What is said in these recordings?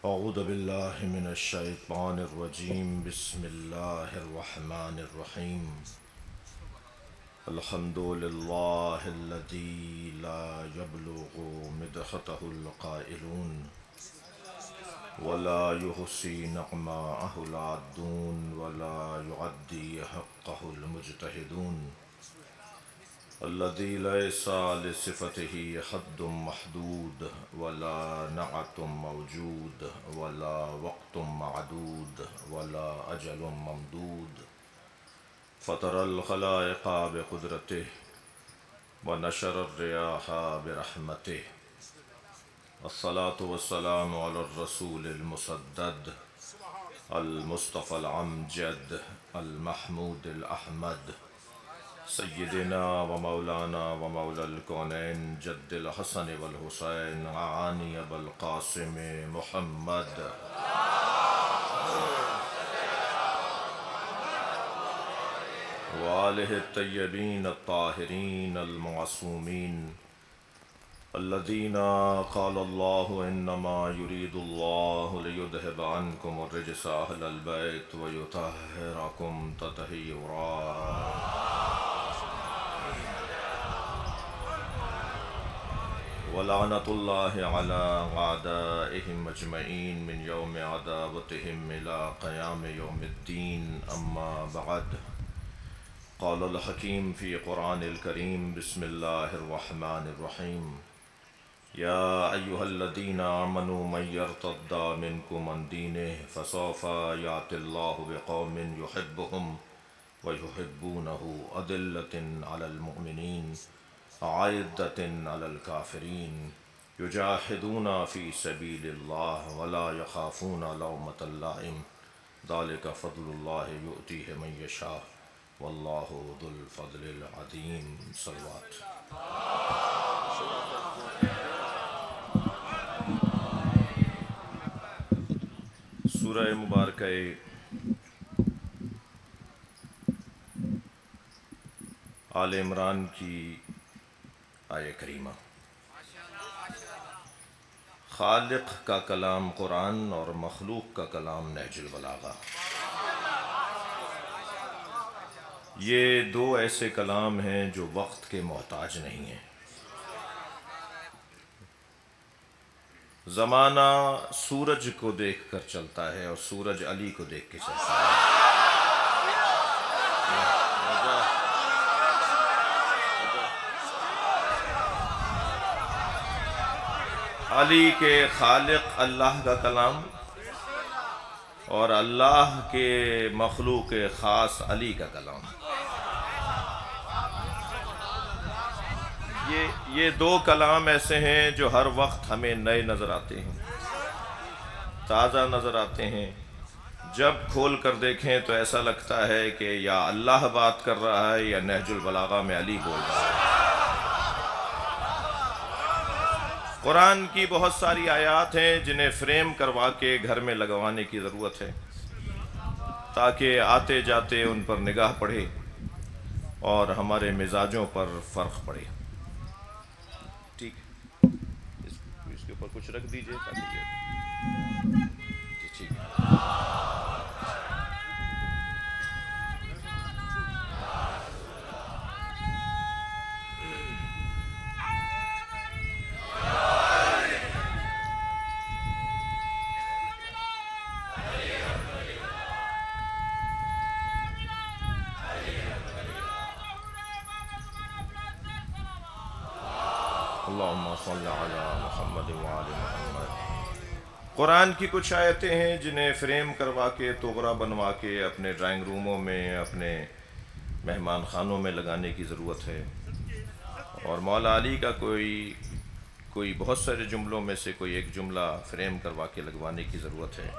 اعوذ باللہ من الشیطان الرجیم بسم اللہ الرحمن الرحیم الحمد للہ الذی لا یبلغ مدحتہ القائلون ولا يحصي نعماءه العادون ولا يعدي حقه المجتهدون الذي ليس لصفته حد محدود ولا نعت موجود ولا وقت معدود ولا أجل ممدود فطر الخلائق بقدرته ونشر الرياح برحمته الصلاة والسلام على الرسول المسدد المصطفى العمجد المحمود الأحمد سيدنا ومولانا ومولى الكونين جد الحسن والحسين عاني بالقاسم محمد وآله الطيبين الطاهرين المعصومين الذين قال الله إنما يريد الله ليذهب عنكم الرجس أهل البيت ويطهركم تطهيرا ولعنة الله على أعدائهم أجمعين من يوم عداوتهم إلى قيام يوم الدين أما بعد قال الحكيم في قرآن الكريم بسم الله الرحمن الرحيم يا أيها الذين آمنوا من يرتد منكم عن دينه فسوف يأتي الله بقوم يحبهم ويحبونه أذلة على المؤمنين أعزة على الكافرين يجاهدون في سبيل الله ولا يخافون لومة لائم ذلك فضل الله يؤتيه من يشاء والله ذو الفضل العظيم صلوات سورہ مبارکہ آل عمران کی آیہ کریمہ خالق کا کلام قرآن اور مخلوق کا کلام نہج البلاغہ، یہ دو ایسے کلام ہیں جو وقت کے محتاج نہیں ہیں۔ زمانہ سورج کو دیکھ کر چلتا ہے اور سورج علی کو دیکھ کے چلتا ہے۔ علی کے خالق اللہ کا کلام اور اللہ کے مخلوق خاص علی کا کلام، یہ دو کلام ایسے ہیں جو ہر وقت ہمیں نئے نظر آتے ہیں، تازہ نظر آتے ہیں۔ جب کھول کر دیکھیں تو ایسا لگتا ہے کہ یا اللہ بات کر رہا ہے یا نہج البلاغہ میں علی بول رہا ہے۔ قرآن کی بہت ساری آیات ہیں جنہیں فریم کروا کے گھر میں لگوانے کی ضرورت ہے تاکہ آتے جاتے ان پر نگاہ پڑے اور ہمارے مزاجوں پر فرق پڑے۔ ٹھیک ہے، اس کے اوپر کچھ رکھ دیجئے تاکہ جی ٹھیک ہے۔ اللہم صلی علی محمد وعلی محمد۔ قرآن کی کچھ آیتیں ہیں جنہیں فریم کروا کے توغرا بنوا کے اپنے ڈرائنگ روموں میں، اپنے مہمان خانوں میں لگانے کی ضرورت ہے، اور مولا علی کا کوئی بہت سارے جملوں میں سے کوئی ایک جملہ فریم کروا کے لگوانے کی ضرورت ہے۔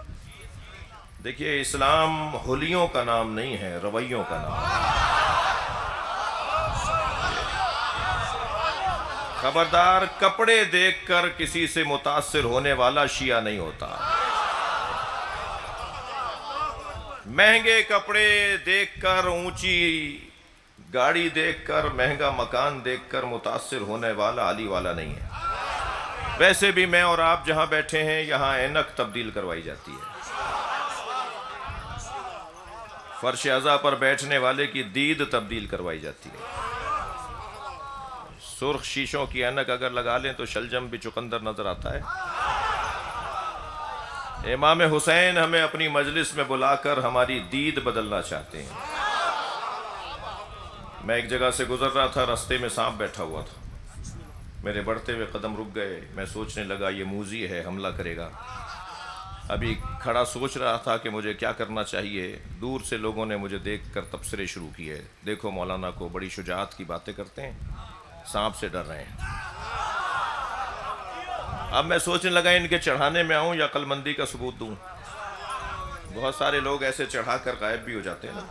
دیکھیے، اسلام حلیوں کا نام نہیں ہے، رویوں کا نام ہے۔ خبردار، کپڑے دیکھ کر کسی سے متاثر ہونے والا شیعہ نہیں ہوتا۔ مہنگے کپڑے دیکھ کر، اونچی گاڑی دیکھ کر، مہنگا مکان دیکھ کر متاثر ہونے والا علی والا نہیں ہے۔ ویسے بھی میں اور آپ جہاں بیٹھے ہیں یہاں اینک تبدیل کروائی جاتی ہے، فرش عزا پر بیٹھنے والے کی دید تبدیل کروائی جاتی ہے۔ سرخ شیشوں کی اینک اگر لگا لیں تو شلجم بھی چقندر نظر آتا ہے۔ امام حسین ہمیں اپنی مجلس میں بلا کر ہماری دید بدلنا چاہتے ہیں۔ میں ایک جگہ سے گزر رہا تھا، راستے میں سانپ بیٹھا ہوا تھا، میرے بڑھتے ہوئے قدم رک گئے، میں سوچنے لگا یہ موذی ہے، حملہ کرے گا۔ ابھی کھڑا سوچ رہا تھا کہ مجھے کیا کرنا چاہیے، دور سے لوگوں نے مجھے دیکھ کر تبصرے شروع کیے، دیکھو مولانا کو بڑی شجاعت کی باتیں کرتے ہیں، سانپ سے ڈر رہے ہیں۔ اب میں سوچنے لگا ان کے چڑھانے میں آؤں یا عقل مندی کا ثبوت دوں۔ بہت سارے لوگ ایسے چڑھا کر غائب بھی ہو جاتے ہیں نا۔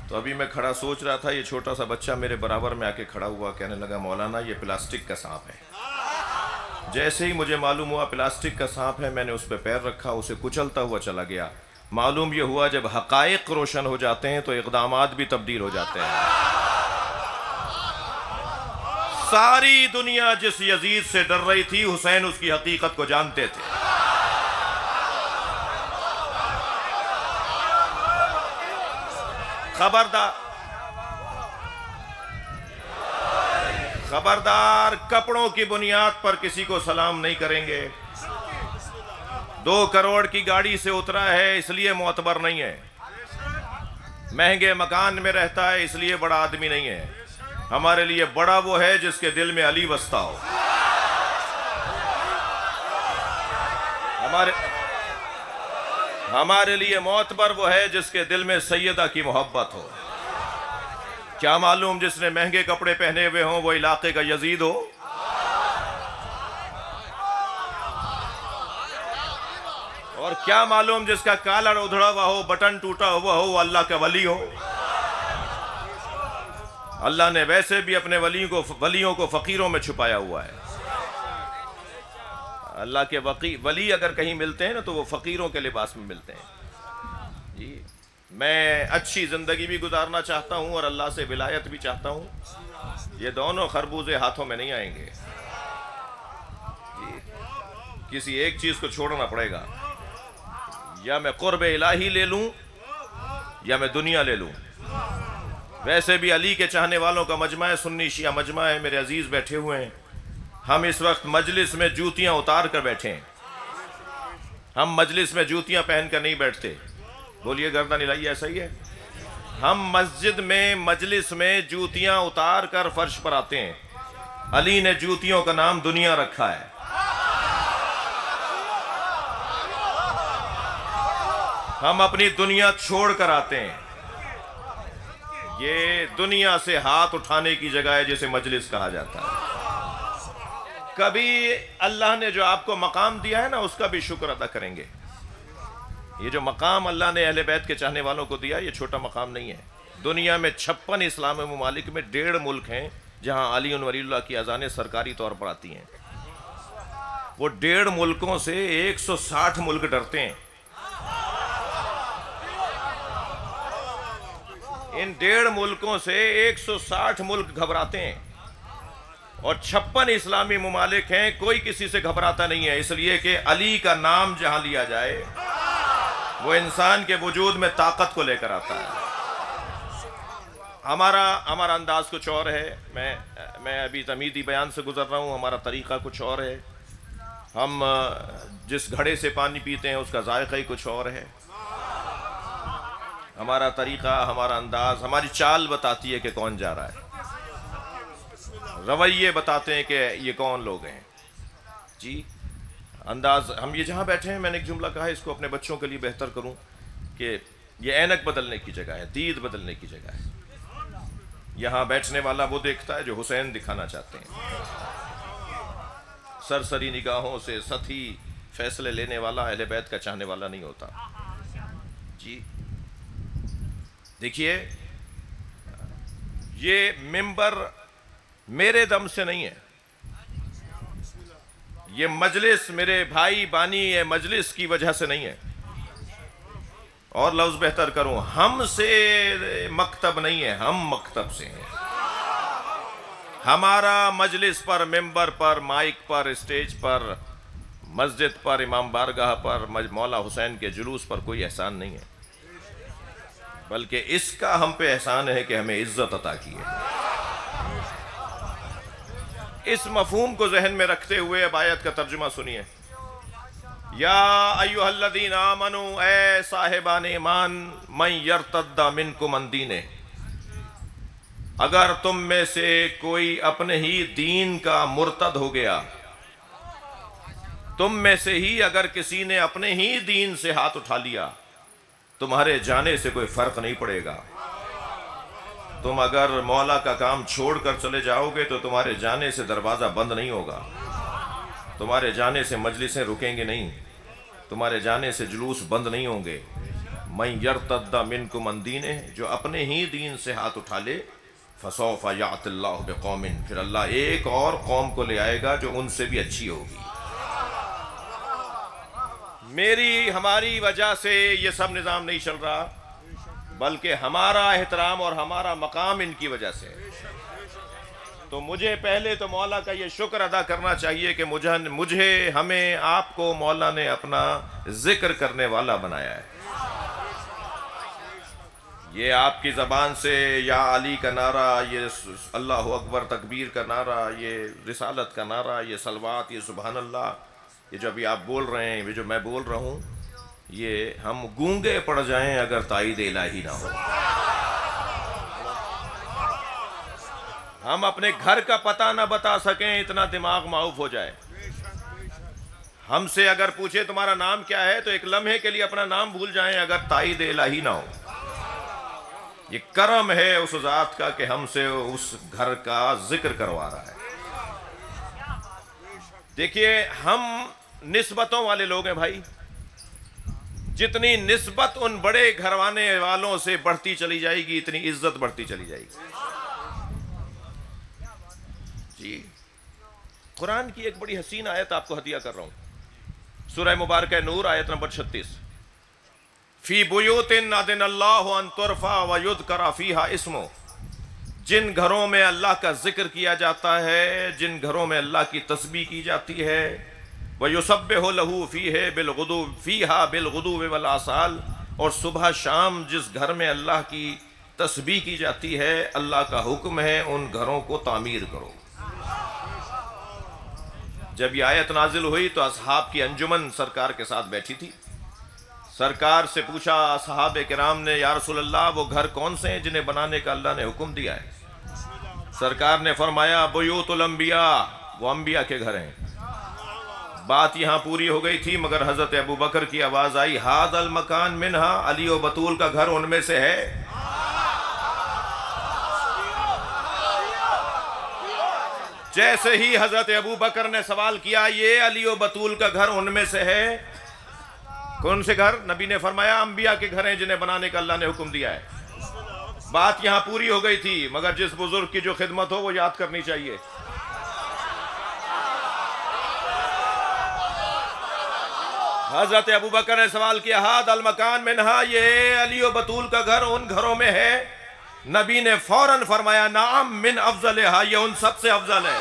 تو ابھی میں کھڑا سوچ رہا تھا، یہ چھوٹا سا بچہ میرے برابر میں آ کے کھڑا ہوا، کہنے لگا مولانا یہ پلاسٹک کا سانپ ہے۔ جیسے ہی مجھے معلوم ہوا پلاسٹک کا سانپ ہے، میں نے اس پہ پیر رکھا، اسے کچلتا ہوا چلا گیا۔ معلوم یہ ہوا جب حقائق روشن ہو جاتے ہیں تو اقدامات بھی تبدیل ہو جاتے ہیں۔ ساری دنیا جس یزید سے ڈر رہی تھی، حسین اس کی حقیقت کو جانتے تھے۔ خبردار کپڑوں کی بنیاد پر کسی کو سلام نہیں کریں گے۔ 2 کروڑ کی گاڑی سے اترا ہے اس لیے معتبر نہیں ہے، مہنگے مکان میں رہتا ہے اس لیے بڑا آدمی نہیں ہے۔ ہمارے لیے بڑا وہ ہے جس کے دل میں علی بستا ہو۔ ہمارے لیے معتبر وہ ہے جس کے دل میں سیدہ کی محبت ہو۔ کیا معلوم جس نے مہنگے کپڑے پہنے ہوئے ہوں وہ علاقے کا یزید ہو۔ اور کیا معلوم جس کا کالر ادھڑا ہوا ہو، بٹن ٹوٹا ہوا ہو، وہ اللہ کا ولی ہو۔ اللہ نے ویسے بھی اپنے ولیوں کو فقیروں میں چھپایا ہوا ہے۔ اللہ کے ولی اگر کہیں ملتے ہیں نا تو وہ فقیروں کے لباس میں ملتے ہیں۔ جی میں اچھی زندگی بھی گزارنا چاہتا ہوں اور اللہ سے ولایت بھی چاہتا ہوں، یہ دونوں خربوزے ہاتھوں میں نہیں آئیں گے۔ جی کسی ایک چیز کو چھوڑنا پڑے گا، یا میں قرب الہی لے لوں یا میں دنیا لے لوں۔ ویسے بھی علی کے چاہنے والوں کا مجمع ہے، سنی شیعہ مجمع ہے، میرے عزیز بیٹھے ہوئے ہیں۔ ہم اس وقت مجلس میں جوتیاں اتار کر بیٹھے ہیں، ہم مجلس میں جوتیاں پہن کر نہیں بیٹھتے۔ بولیے گردن ہلائیے، ایسا ہی ہے؟ ہم مسجد میں مجلس میں جوتیاں اتار کر فرش پر آتے ہیں۔ علی نے جوتیوں کا نام دنیا رکھا ہے۔ ہم اپنی دنیا چھوڑ کر آتے ہیں۔ یہ دنیا سے ہاتھ اٹھانے کی جگہ ہے جسے مجلس کہا جاتا ہے۔ کبھی اللہ نے جو آپ کو مقام دیا ہے نا اس کا بھی شکر ادا کریں گے۔ یہ جو مقام اللہ نے اہل بیت کے چاہنے والوں کو دیا یہ چھوٹا مقام نہیں ہے۔ دنیا میں 56 اسلامی ممالک میں 1.5 ملک ہیں جہاں علی ولی اللہ کی اذانیں سرکاری طور پر آتی ہیں۔ وہ 1.5 ملکوں سے 160 ملک ڈرتے ہیں۔ ان 1.5 ملکوں سے 160 ملک گھبراتے ہیں، اور 56 اسلامی ممالک ہیں، کوئی کسی سے گھبراتا نہیں ہے، اس لیے کہ علی کا نام جہاں لیا جائے وہ انسان کے وجود میں طاقت کو لے کر آتا ہے۔ ہمارا انداز کچھ اور ہے۔ میں ابھی تمیدی بیان سے گزر رہا ہوں، ہمارا طریقہ کچھ اور ہے۔ ہم جس گھڑے سے پانی پیتے ہیں اس کا ذائقہ ہی کچھ اور ہے۔ ہمارا طریقہ، ہمارا انداز، ہماری چال بتاتی ہے کہ کون جا رہا ہے، رویے بتاتے ہیں کہ یہ کون لوگ ہیں۔ جی انداز، ہم یہ جہاں بیٹھے ہیں، میں نے ایک جملہ کہا ہے، اس کو اپنے بچوں کے لیے بہتر کروں کہ یہ اینک بدلنے کی جگہ ہے، دید بدلنے کی جگہ ہے۔ یہاں بیٹھنے والا وہ دیکھتا ہے جو حسین دکھانا چاہتے ہیں۔ سرسری نگاہوں سے سطحی فیصلے لینے والا اہل بیت کا چاہنے والا نہیں ہوتا۔ جی دیکھیے، یہ ممبر میرے دم سے نہیں ہے، یہ مجلس میرے بھائی بانی یہ مجلس کی وجہ سے نہیں ہے۔ اور لفظ بہتر کروں، ہم سے مکتب نہیں ہے، ہم مکتب سے ہیں۔ ہمارا مجلس پر، ممبر پر، مائک پر، اسٹیج پر، مسجد پر، امام بارگاہ پر، مولا حسین کے جلوس پر کوئی احسان نہیں ہے، بلکہ اس کا ہم پہ احسان ہے کہ ہمیں عزت عطا کی ہے۔ اس مفہوم کو ذہن میں رکھتے ہوئے اب آیت کا ترجمہ سنیے۔ یا ایھا الذین آمنوا، اے صاحبان ایمان، من یرتد منکم عن دینہ، اگر تم میں سے کوئی اپنے ہی دین کا مرتد ہو گیا، تم میں سے ہی اگر کسی نے اپنے ہی دین سے ہاتھ اٹھا لیا، تمہارے جانے سے کوئی فرق نہیں پڑے گا۔ تم اگر مولا کا کام چھوڑ کر چلے جاؤ گے تو تمہارے جانے سے دروازہ بند نہیں ہوگا، تمہارے جانے سے مجلسیں رکیں گے نہیں، تمہارے جانے سے جلوس بند نہیں ہوں گے۔ من یرتد منکم عن دینہ، جو اپنے ہی دین سے ہاتھ اٹھا لے، فسوف یأتی اللہ بقوم، پھر اللہ ایک اور قوم کو لے آئے گا جو ان سے بھی اچھی ہوگی۔ ہماری وجہ سے یہ سب نظام نہیں چل رہا، بلکہ ہمارا احترام اور ہمارا مقام ان کی وجہ سے۔ تو مجھے پہلے تو مولا کا یہ شکر ادا کرنا چاہیے کہ ہمیں آپ کو مولا نے اپنا ذکر کرنے والا بنایا ہے۔ یہ آپ کی زبان سے یا علی کا نعرہ، یہ اللہ اکبر تکبیر کا نعرہ، یہ رسالت کا نعرہ، یہ صلوات، یہ سبحان اللہ، یہ جو ابھی آپ بول رہے ہیں، یہ جو میں بول رہا ہوں، یہ ہم گونگے پڑ جائیں اگر تائید الہی نہ ہو۔ ہم اپنے گھر کا پتہ نہ بتا سکیں، اتنا دماغ معاف ہو جائے۔ ہم سے اگر پوچھے تمہارا نام کیا ہے تو ایک لمحے کے لیے اپنا نام بھول جائیں اگر تائید الہی نہ ہو۔ یہ کرم ہے اس ذات کا کہ ہم سے اس گھر کا ذکر کروا رہا ہے۔ دیکھیے، ہم نسبتوں والے لوگ ہیں بھائی، جتنی نسبت ان بڑے گھرانے والوں سے بڑھتی چلی جائے گی اتنی عزت بڑھتی چلی جائے گی۔ جی، قرآن کی ایک بڑی حسین آیت آپ کو ہدیہ کر رہا ہوں، سورہ مبارکہ نور، آیت نمبر 36۔ فی بیوت اذن اللہ ان ترفع ویذکر فیہا اسمہ، جن گھروں میں اللہ کا ذکر کیا جاتا ہے، جن گھروں میں اللہ کی تسبیح کی جاتی ہے، وَيُسَبِّحُ لَهُ فِيهَا بِالْغُدُوِّ وَالْآصَالِ، اور صبح شام جس گھر میں اللہ کی تسبیح کی جاتی ہے، اللہ کا حکم ہے ان گھروں کو تعمیر کرو۔ جب یہ آیت نازل ہوئی تو اصحاب کی انجمن سرکار کے ساتھ بیٹھی تھی۔ سرکار سے پوچھا صحابہ کرام نے، یا رسول اللہ وہ گھر کون سے ہیں جنہیں بنانے کا اللہ نے حکم دیا ہے؟ سرکار نے فرمایا بیوت الانبیاء، وہ انبیاء کے گھر ہیں۔ بات یہاں پوری ہو گئی تھی مگر حضرت ابو بکر کی آواز آئی، ھذا المکان منہا، علی و بطول کا گھر ان میں سے ہے۔ جیسے ہی حضرت ابو بکر نے سوال کیا یہ علی و بطول کا گھر ان میں سے ہے، کون سے گھر؟ نبی نے فرمایا انبیاء کے گھر ہیں جنہیں بنانے کا اللہ نے حکم دیا ہے۔ بات یہاں پوری ہو گئی تھی مگر جس بزرگ کی جو خدمت ہو وہ یاد کرنی چاہیے۔ حضرت ابو بکر نے سوال کیا، ھذا المکان منہا، یہ علی و بطول کا گھر ان گھروں میں ہے؟ نبی نے فوراً فرمایا نعم من افضلھا، یہ ان سب سے افضل ہے۔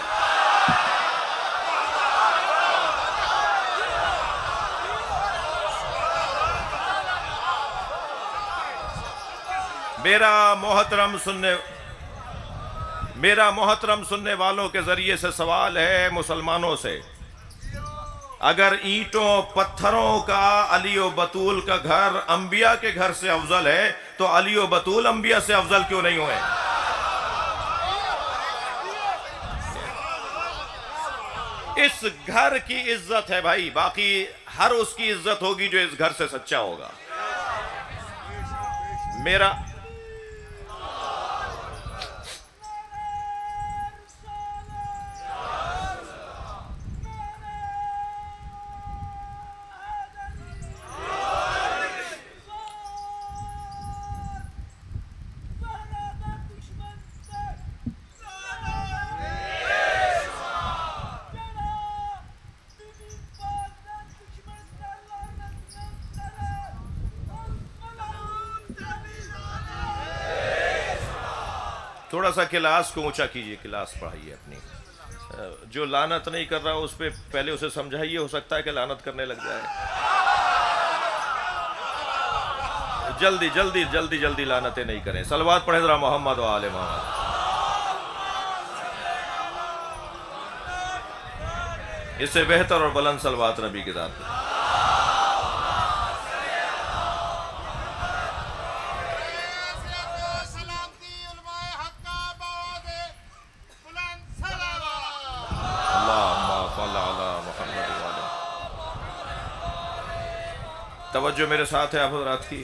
میرا محترم سننے والوں کے ذریعے سے سوال ہے مسلمانوں سے، اگر اینٹوں پتھروں کا علی و بطول کا گھر انبیاء کے گھر سے افضل ہے تو علی و بطول انبیاء سے افضل کیوں نہیں ہوئے؟ اس گھر کی عزت ہے بھائی، باقی ہر اس کی عزت ہوگی جو اس گھر سے سچا ہوگا۔ میرا تھوڑا سا کلاس کو اونچا کیجئے، کلاس پڑھائیے اپنی. جو لعنت نہیں کر رہا اس پہ پہلے اسے سمجھائیے، ہو سکتا ہے کہ لعنت کرنے لگ جائے. جلدی جلدی جلدی جلدی لعنتیں نہیں کریں. صلوات پڑھیں ذرا محمد و آل محمد. اس سے بہتر اور بلند صلوات نبی کے ذات پہ. توجہ میرے ساتھ ہے آپ حضرات کی.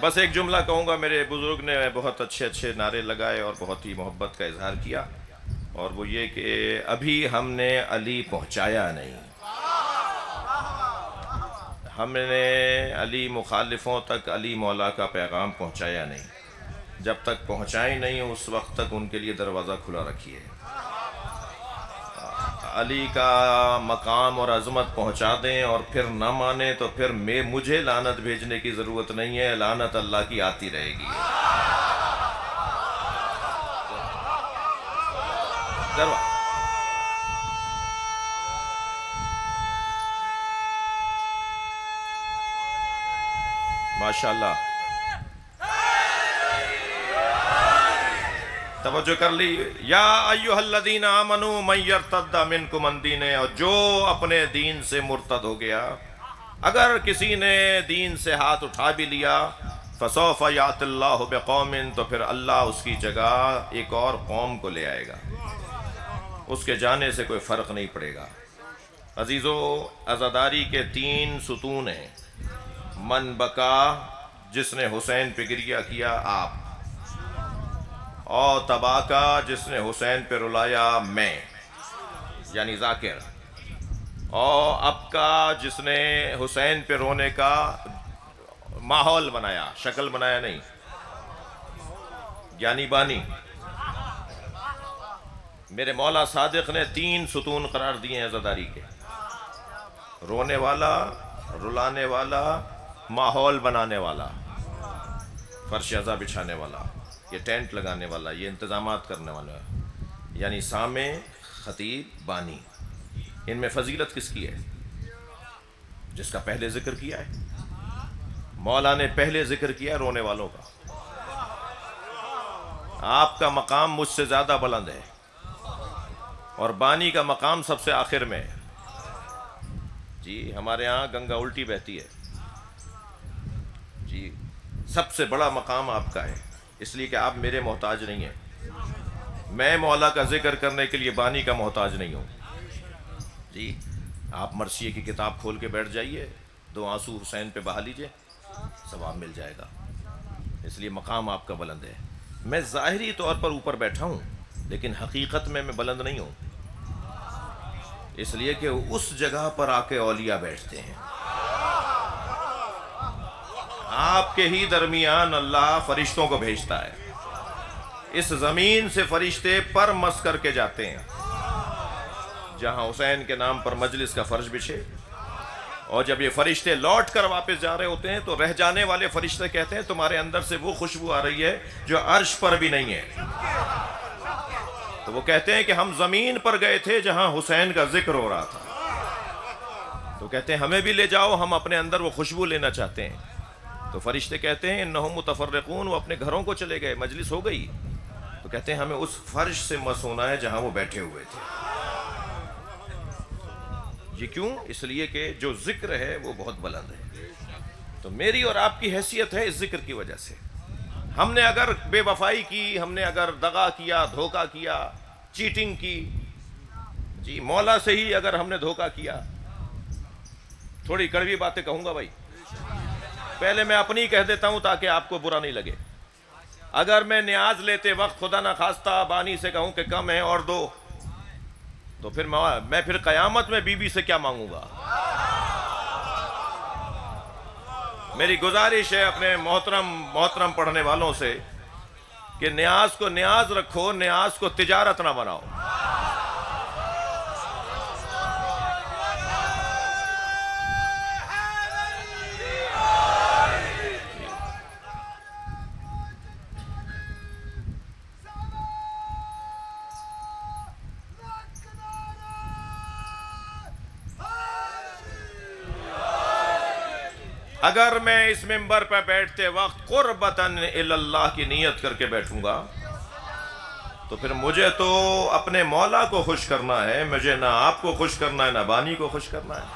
بس ایک جملہ کہوں گا. میرے بزرگ نے بہت اچھے اچھے نعرے لگائے اور بہت ہی محبت کا اظہار کیا، اور وہ یہ کہ ابھی ہم نے علی پہنچایا نہیں. ہم نے علی مخالفوں تک علی مولا کا پیغام پہنچایا نہیں. جب تک پہنچائیں نہیں اس وقت تک ان کے لیے دروازہ کھلا رکھیے. علی کا مقام اور عظمت پہنچا دیں اور پھر نہ مانیں تو پھر مجھے لعنت بھیجنے کی ضرورت نہیں ہے. لعنت اللہ کی آتی رہے گی. ماشاءاللہ توجہ کر لی. یا ایھا الذین آمنوا من یرتد منکم عن دینہ، اور جو اپنے دین سے مرتد ہو گیا، اگر کسی نے دین سے ہاتھ اٹھا بھی لیا، فسوف یأتی اللہ بقوم، تو پھر اللہ اس کی جگہ ایک اور قوم کو لے آئے گا. اس کے جانے سے کوئی فرق نہیں پڑے گا. عزیزو، عزاداری کے 3 ستون ہیں. من بکا، جس نے حسین پہ گریہ کیا آپ، اور تباکا، جس نے حسین پہ رلایا میں یعنی ذاکر، اور اب کا، جس نے حسین پہ رونے کا ماحول بنایا، شکل بنایا نہیں، یعنی بانی. میرے مولا صادق نے 3 ستون قرار دیے ہیں عزاداری کے: رونے والا، رلانے والا، ماحول بنانے والا، فرش عزا بچھانے والا، یہ ٹینٹ لگانے والا، یہ انتظامات کرنے والا، یعنی سامع، خطیب، بانی. ان میں فضیلت کس کی ہے؟ جس کا پہلے ذکر کیا ہے. مولا نے پہلے ذکر کیا رونے والوں کا. آپ کا مقام مجھ سے زیادہ بلند ہے، اور بانی کا مقام سب سے آخر میں ہے. جی ہمارے ہاں گنگا الٹی بہتی ہے. جی سب سے بڑا مقام آپ کا ہے، اس لیے کہ آپ میرے محتاج نہیں ہیں. میں مولا کا ذکر کرنے کے لیے بانی کا محتاج نہیں ہوں. جی آپ مرثیے کی کتاب کھول کے بیٹھ جائیے، 2 آنسو حسین پہ بہا لیجئے، ثواب مل جائے گا. اس لیے مقام آپ کا بلند ہے. میں ظاہری طور پر اوپر بیٹھا ہوں، لیکن حقیقت میں بلند نہیں ہوں، اس لیے کہ اس جگہ پر آ کے اولیاء بیٹھتے ہیں. آپ کے ہی درمیان اللہ فرشتوں کو بھیجتا ہے. اس زمین سے فرشتے پر مس کر کے جاتے ہیں جہاں حسین کے نام پر مجلس کا فرش بچھے، اور جب یہ فرشتے لوٹ کر واپس جا رہے ہوتے ہیں تو رہ جانے والے فرشتے کہتے ہیں تمہارے اندر سے وہ خوشبو آ رہی ہے جو عرش پر بھی نہیں ہے. تو وہ کہتے ہیں کہ ہم زمین پر گئے تھے جہاں حسین کا ذکر ہو رہا تھا. تو کہتے ہیں ہمیں بھی لے جاؤ، ہم اپنے اندر وہ خوشبو لینا چاہتے ہیں. تو فرشتے کہتے ہیں انہم متفرقون، وہ اپنے گھروں کو چلے گئے، مجلس ہو گئی. تو کہتے ہیں ہمیں اس فرش سے مس ہونا ہے جہاں وہ بیٹھے ہوئے تھے. یہ کیوں؟ اس لیے کہ جو ذکر ہے وہ بہت بلند ہے. تو میری اور آپ کی حیثیت ہے اس ذکر کی وجہ سے. ہم نے اگر بے وفائی کی، ہم نے اگر دغا کیا، دھوکہ کیا، چیٹنگ کی، جی مولا سے ہی اگر ہم نے دھوکہ کیا، تھوڑی کڑوی باتیں کہوں گا بھائی، پہلے میں اپنی کہہ دیتا ہوں تاکہ آپ کو برا نہیں لگے. اگر میں نیاز لیتے وقت خدا نہ خواستہ بانی سے کہوں کہ کم ہے اور دو، تو پھر میں پھر قیامت میں بی بی سے کیا مانگوں گا؟ میری گزارش ہے اپنے محترم پڑھنے والوں سے کہ نیاز کو نیاز رکھو، نیاز کو تجارت نہ بناؤ. اگر میں اس منبر پہ بیٹھتے وقت قربتاً اللہ کی نیت کر کے بیٹھوں گا تو پھر مجھے تو اپنے مولا کو خوش کرنا ہے، مجھے نہ آپ کو خوش کرنا ہے نہ بانی کو خوش کرنا ہے،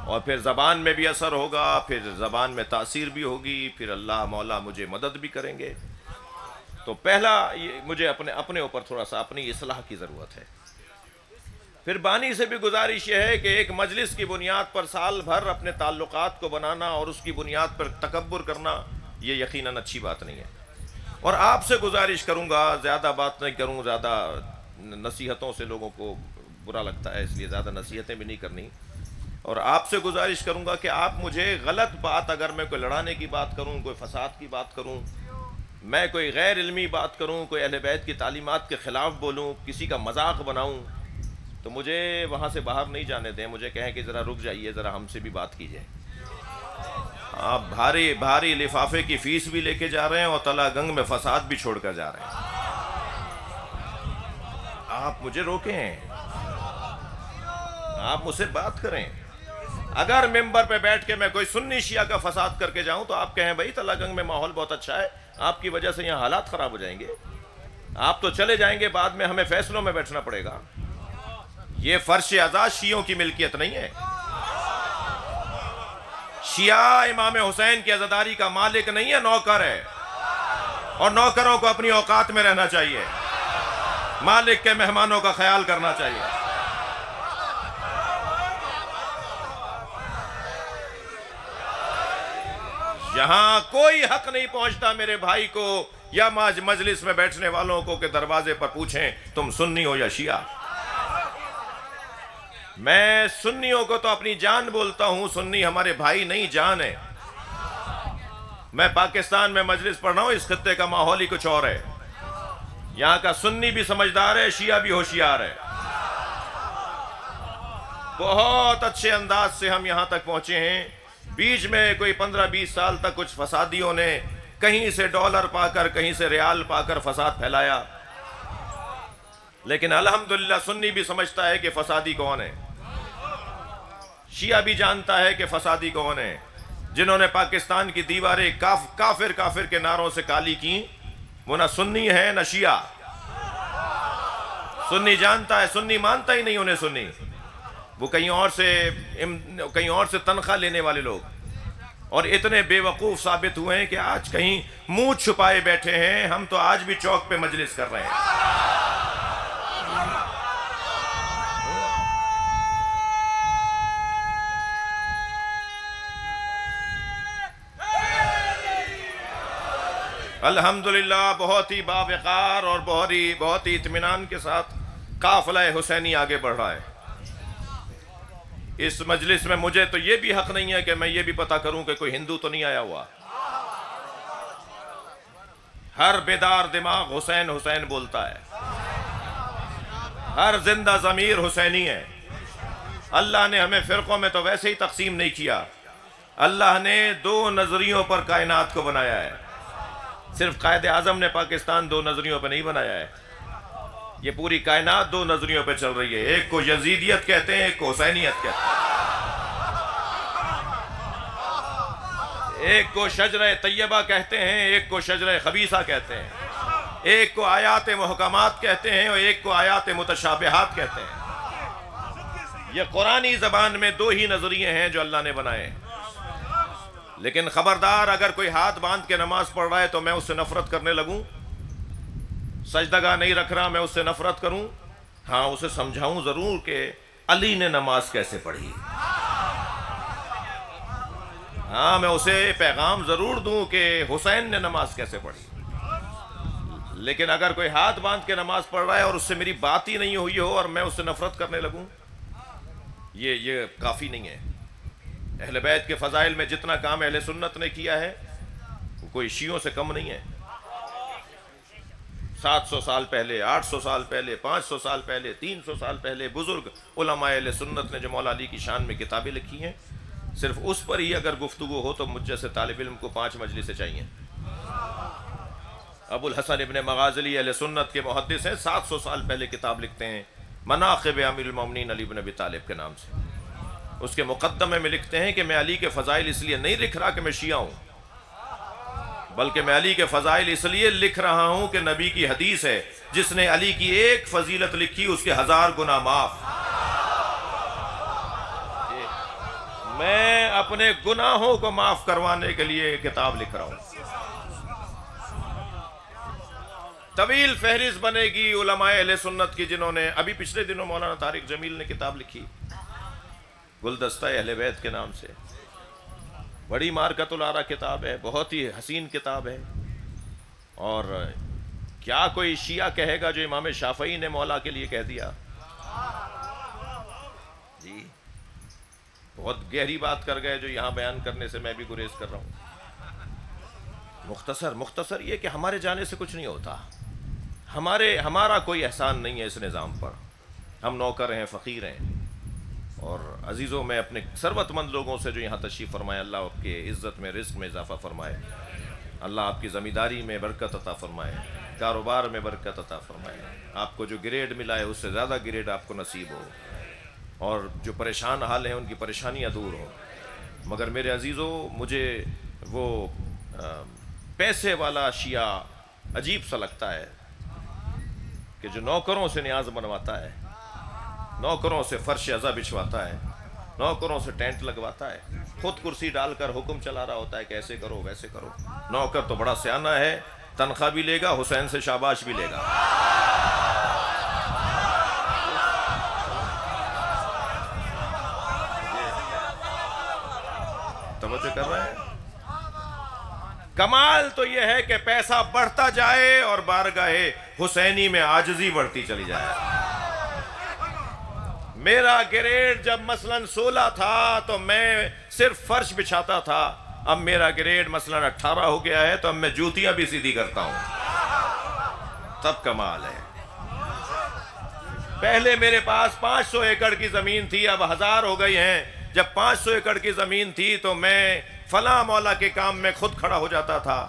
اور پھر زبان میں بھی اثر ہوگا، پھر زبان میں تاثیر بھی ہوگی، پھر اللہ مولا مجھے مدد بھی کریں گے۔ تو پہلا مجھے اپنے اوپر تھوڑا سا اپنی اصلاح کی ضرورت ہے۔ پھر بانی سے بھی گزارش یہ ہے کہ ایک مجلس کی بنیاد پر سال بھر اپنے تعلقات کو بنانا اور اس کی بنیاد پر تکبر کرنا یہ یقیناً اچھی بات نہیں ہے۔ اور آپ سے گزارش کروں گا، زیادہ بات نہیں کروں، زیادہ نصیحتوں سے لوگوں کو برا لگتا ہے، اس لیے زیادہ نصیحتیں بھی نہیں کرنی، اور آپ سے گزارش کروں گا کہ آپ مجھے غلط بات، اگر میں کوئی لڑانے کی بات کروں، کوئی فساد کی بات کروں، میں کوئی غیر علمی بات کروں، کوئی اہل بیت کی تعلیمات کے خلاف بولوں، کسی کا مذاق بناؤں، تو مجھے وہاں سے باہر نہیں جانے دیں، مجھے کہیں کہ ذرا رک جائیے، ذرا ہم سے بھی بات کیجیے۔ آپ بھاری لفافے کی فیس بھی لے کے جا رہے ہیں اور تلا گنگ میں فساد بھی چھوڑ کر جا رہے ہیں۔ آپ مجھے روکیں، آپ مجھ سے بات کریں۔ اگر ممبر پہ بیٹھ کے میں کوئی سنی شیعہ کا فساد کر کے جاؤں تو آپ کہیں بھائی تلا گنگ میں ماحول بہت اچھا ہے، آپ کی وجہ سے یہاں حالات خراب ہو جائیں گے، آپ تو چلے جائیں گے، بعد میں ہمیں فیصلوں میں بیٹھنا پڑے گا۔ یہ فرش ازاز شیعوں کی ملکیت نہیں ہے۔ شیعہ امام حسین کی عزاداری کا مالک نہیں ہے، نوکر ہے، اور نوکروں کو اپنی اوقات میں رہنا چاہیے، مالک کے مہمانوں کا خیال کرنا چاہیے۔ یہاں کوئی حق نہیں پہنچتا میرے بھائی کو یا مجلس میں بیٹھنے والوں کو کہ دروازے پر پوچھیں تم سنی ہو یا شیعہ۔ میں سنیوں کو تو اپنی جان بولتا ہوں، سنی ہمارے بھائی نہیں جان ہے۔ میں پاکستان میں مجلس پڑھ رہا ہوں، اس خطے کا ماحول ہی کچھ اور ہے، یہاں کا سنی بھی سمجھدار ہے، شیعہ بھی ہوشیار ہے۔ بہت اچھے انداز سے ہم یہاں تک پہنچے ہیں۔ بیچ میں کوئی 15-20 سال تک کچھ فسادیوں نے کہیں سے ڈالر پا کر کہیں سے ریال پا کر فساد پھیلایا، لیکن الحمدللہ سنی بھی سمجھتا ہے کہ فسادی کون ہے، شیعہ بھی جانتا ہے کہ فسادی کون ہے۔ جنہوں نے پاکستان کی دیواریں کافر کے نعروں سے کالی کی، وہ نہ سنی ہے نہ شیعہ۔ سنی جانتا ہے، سنی مانتا ہی نہیں انہیں سنی، وہ کہیں اور سے تنخواہ لینے والے لوگ، اور اتنے بے وقوف ثابت ہوئے ہیں کہ آج کہیں منہ چھپائے بیٹھے ہیں۔ ہم تو آج بھی چوک پہ مجلس کر رہے ہیں۔ الحمدللہ بہت ہی باوقار اور بہت ہی اطمینان کے ساتھ قافلہ حسینی آگے بڑھ رہا ہے۔ اس مجلس میں مجھے تو یہ بھی حق نہیں ہے کہ میں یہ بھی پتہ کروں کہ کوئی ہندو تو نہیں آیا ہوا۔ ہر بیدار دماغ حسین حسین بولتا ہے، ہر زندہ ضمیر حسینی ہے۔ اللہ نے ہمیں فرقوں میں تو ویسے ہی تقسیم نہیں کیا، اللہ نے 2 نظریوں پر کائنات کو بنایا ہے۔ صرف قائد اعظم نے پاکستان 2 نظریوں پہ نہیں بنایا ہے، یہ پوری کائنات 2 نظریوں پہ چل رہی ہے۔ ایک کو یزیدیت کہتے ہیں، ایک کو حسینیت کہتے ہیں، ایک کو شجرہ طیبہ کہتے ہیں، ایک کو شجرہ خبیثہ کہتے ہیں، ایک کو آیات محکمات کہتے ہیں اور ایک کو آیات متشابہات کہتے ہیں۔ یہ قرآنی زبان میں 2 ہی نظریے ہیں جو اللہ نے بنائے۔ لیکن خبردار، اگر کوئی ہاتھ باندھ کے نماز پڑھ رہا ہے تو میں اس سے نفرت کرنے لگوں، سجدگاہ نہیں رکھ رہا میں اس سے نفرت کروں؟ ہاں، اسے سمجھاؤں ضرور کہ علی نے نماز کیسے پڑھی، ہاں میں اسے پیغام ضرور دوں کہ حسین نے نماز کیسے پڑھی۔ لیکن اگر کوئی ہاتھ باندھ کے نماز پڑھ رہا ہے اور اس سے میری بات ہی نہیں ہوئی ہو اور میں اس سے نفرت کرنے لگوں، یہ کافی نہیں ہے۔ اہل بیت کے فضائل میں جتنا کام اہل سنت نے کیا ہے وہ کوئی شیعوں سے کم نہیں ہے۔ 700 سال پہلے، 800 سال پہلے، 500 سال پہلے، 300 سال پہلے بزرگ علماء اہل سنت نے جو مولا علی کی شان میں کتابیں لکھی ہیں، صرف اس پر ہی اگر گفتگو ہو تو مجھ جیسے طالب علم کو 5 مجلسیں چاہیے۔ ابو الحسن ابن مغازلی اہل سنت کے محدث ہیں، 700 سال پہلے کتاب لکھتے ہیں مناقب امیر المومنین علی بن ابی طالب کے نام سے۔ اس کے مقدمے میں لکھتے ہیں کہ میں علی کے فضائل اس لیے نہیں لکھ رہا کہ میں شیعہ ہوں، بلکہ میں علی کے فضائل اس لیے لکھ رہا ہوں کہ نبی کی حدیث ہے، جس نے علی کی ایک فضیلت لکھی اس کے 1000 گناہ معاف۔ میں اپنے گناہوں کو معاف کروانے کے لیے کتاب لکھ رہا ہوں۔ طویل فہرست بنے گی علماء اہل سنت کی، جنہوں نے ابھی پچھلے دنوں مولانا طارق جمیل نے کتاب لکھی گلدستہ اہل بیت کے نام سے، بڑی مارکت الارا کتاب ہے، بہت ہی حسین کتاب ہے۔ اور کیا کوئی شیعہ کہے گا جو امام شافعی نے مولا کے لیے کہہ دیا؟ جی بہت گہری بات کر گئے جو یہاں بیان کرنے سے میں بھی گریز کر رہا ہوں۔ مختصر یہ کہ ہمارے جانے سے کچھ نہیں ہوتا، ہمارا کوئی احسان نہیں ہے اس نظام پر، ہم نوکر ہیں، فقیر ہیں۔ اور عزیزوں، میں اپنے ثروت مند لوگوں سے جو یہاں تشریف فرمائے، اللہ آپ کے عزت میں، رزق میں اضافہ فرمائے، اللہ آپ کی زمینداری میں برکت عطا فرمائے، کاروبار میں برکت عطا فرمائے، آپ کو جو گریڈ ملا ہے اس سے زیادہ گریڈ آپ کو نصیب ہو، اور جو پریشان حال ہیں ان کی پریشانیاں دور ہوں۔ مگر میرے عزیزوں، مجھے وہ پیسے والا شیعہ عجیب سا لگتا ہے کہ جو نوکروں سے نیاز بنواتا ہے، نوکروں سے فرش عزا بچھواتا ہے، نوکروں سے ٹینٹ لگواتا ہے، خود کرسی ڈال کر حکم چلا رہا ہوتا ہے کہ ایسے کرو ویسے کرو۔ نوکر تو بڑا سیانہ ہے، تنخواہ بھی لے گا، حسین سے شاباش بھی لے گا۔ توجہ کر رہے ہیں؟ کمال تو یہ ہے کہ پیسہ بڑھتا جائے اور بارگاہ حسینی میں عاجزی بڑھتی چلی جائے۔ میرا گریڈ جب مثلاً 16 تھا تو میں صرف فرش بچھاتا تھا، اب میرا گریڈ مثلاً 18 ہو گیا ہے تو اب میں جوتیاں بھی سیدھی کرتا ہوں۔ تب کمال ہے۔ پہلے میرے پاس 500 ایکڑ کی زمین تھی، اب 1000 ہو گئی ہیں۔ جب 500 ایکڑ کی زمین تھی تو میں فلاں مولا کے کام میں خود کھڑا ہو جاتا تھا،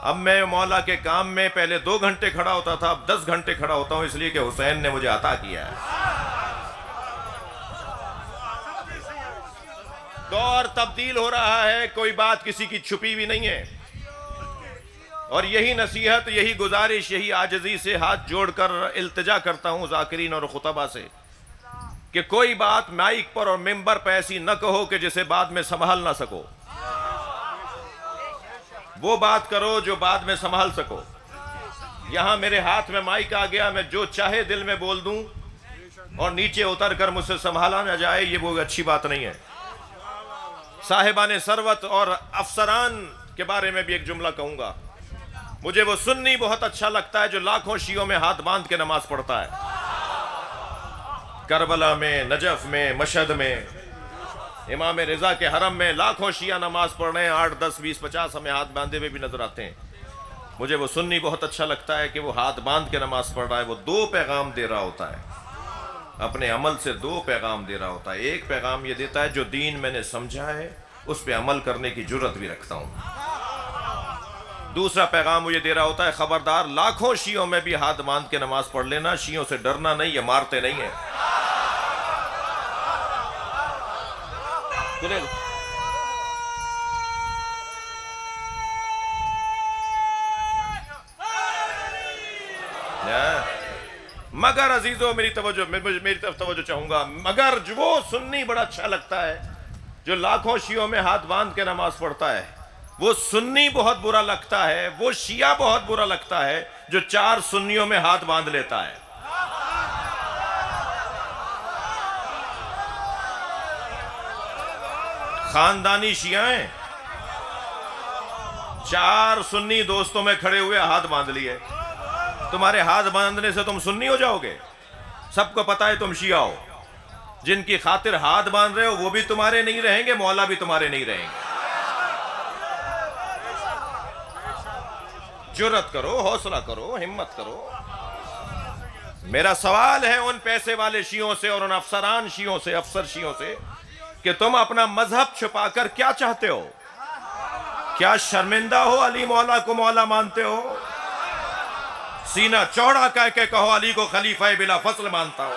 اب میں مولا کے کام میں پہلے 2 گھنٹے کھڑا ہوتا تھا، اب 10 گھنٹے کھڑا ہوتا ہوں، اس لیے کہ حسین نے مجھے عطا کیا ہے۔ دور تبدیل ہو رہا ہے، کوئی بات کسی کی چھپی ہوئی نہیں ہے، اور یہی نصیحت، یہی گزارش، یہی عاجزی سے ہاتھ جوڑ کر التجا کرتا ہوں ذاکرین اور خطبہ سے کہ کوئی بات مائک پر اور ممبر پہ ایسی نہ کہو کہ جسے بعد میں سنبھال نہ سکو، وہ بات کرو جو بعد میں سنبھال سکو۔ یہاں میرے ہاتھ میں مائک آ گیا، میں جو چاہے دل میں بول دوں اور نیچے اتر کر مجھ سے سنبھالا نہ جائے، یہ وہ اچھی بات نہیں ہے۔ صاحبان ثروت اور افسران کے بارے میں بھی ایک جملہ کہوں گا۔ مجھے وہ سنی بہت اچھا لگتا ہے جو لاکھوں شیعوں میں ہاتھ باندھ کے نماز پڑھتا ہے، کربلا میں، نجف میں، مشہد میں، امام رضا کے حرم میں لاکھوں شیعہ نماز پڑھ رہے ہیں، 8 10 20 50 ہمیں ہاتھ باندھے ہوئے بھی نظر آتے ہیں۔ مجھے وہ سنی بہت اچھا لگتا ہے کہ وہ ہاتھ باندھ کے نماز پڑھ رہا ہے، وہ 2 پیغام دے رہا ہوتا ہے، اپنے عمل سے 2 پیغام دے رہا ہوتا ہے۔ ایک پیغام یہ دیتا ہے جو دین میں نے سمجھا ہے اس پہ عمل کرنے کی جرت بھی رکھتا ہوں۔ دوسرا پیغام وہ یہ دے رہا ہوتا ہے، خبردار لاکھوں شیعوں میں بھی ہاتھ باندھ کے نماز پڑھ لینا، شیعوں سے ڈرنا نہیں، یہ مارتے نہیں ہیں۔ مگر عزیزوں، میری طرف توجہ چاہوں گا، مگر جو وہ سنی بڑا اچھا لگتا ہے جو لاکھوں شیعوں میں ہاتھ باندھ کے نماز پڑھتا ہے، وہ سنی بہت برا لگتا ہے، وہ شیعہ بہت برا لگتا ہے جو 4 سنیوں میں ہاتھ باندھ لیتا ہے۔ خاندانی شیعہ ہیں، 4 سنی دوستوں میں کھڑے ہوئے ہاتھ باندھ لیے، تمہارے ہاتھ باندھنے سے تم سنی ہو جاؤ گے؟ سب کو پتا ہے تم شیعہ ہو، جن کی خاطر ہاتھ باندھ رہے ہو وہ بھی تمہارے نہیں رہیں گے، مولا بھی تمہارے نہیں رہیں گے۔ جرت کرو، حوصلہ کرو، ہمت کرو۔ میرا سوال ہے ان پیسے والے شیعوں سے اور ان افسران شیعوں سے، افسر شیعوں سے، کہ تم اپنا مذہب چھپا کر کیا چاہتے ہو؟ کیا شرمندہ ہو علی مولا کو مولا مانتے ہو؟ سینہ چوڑا کہہ کے کہو علی کو خلیفہ بلا فصل مانتا ہو۔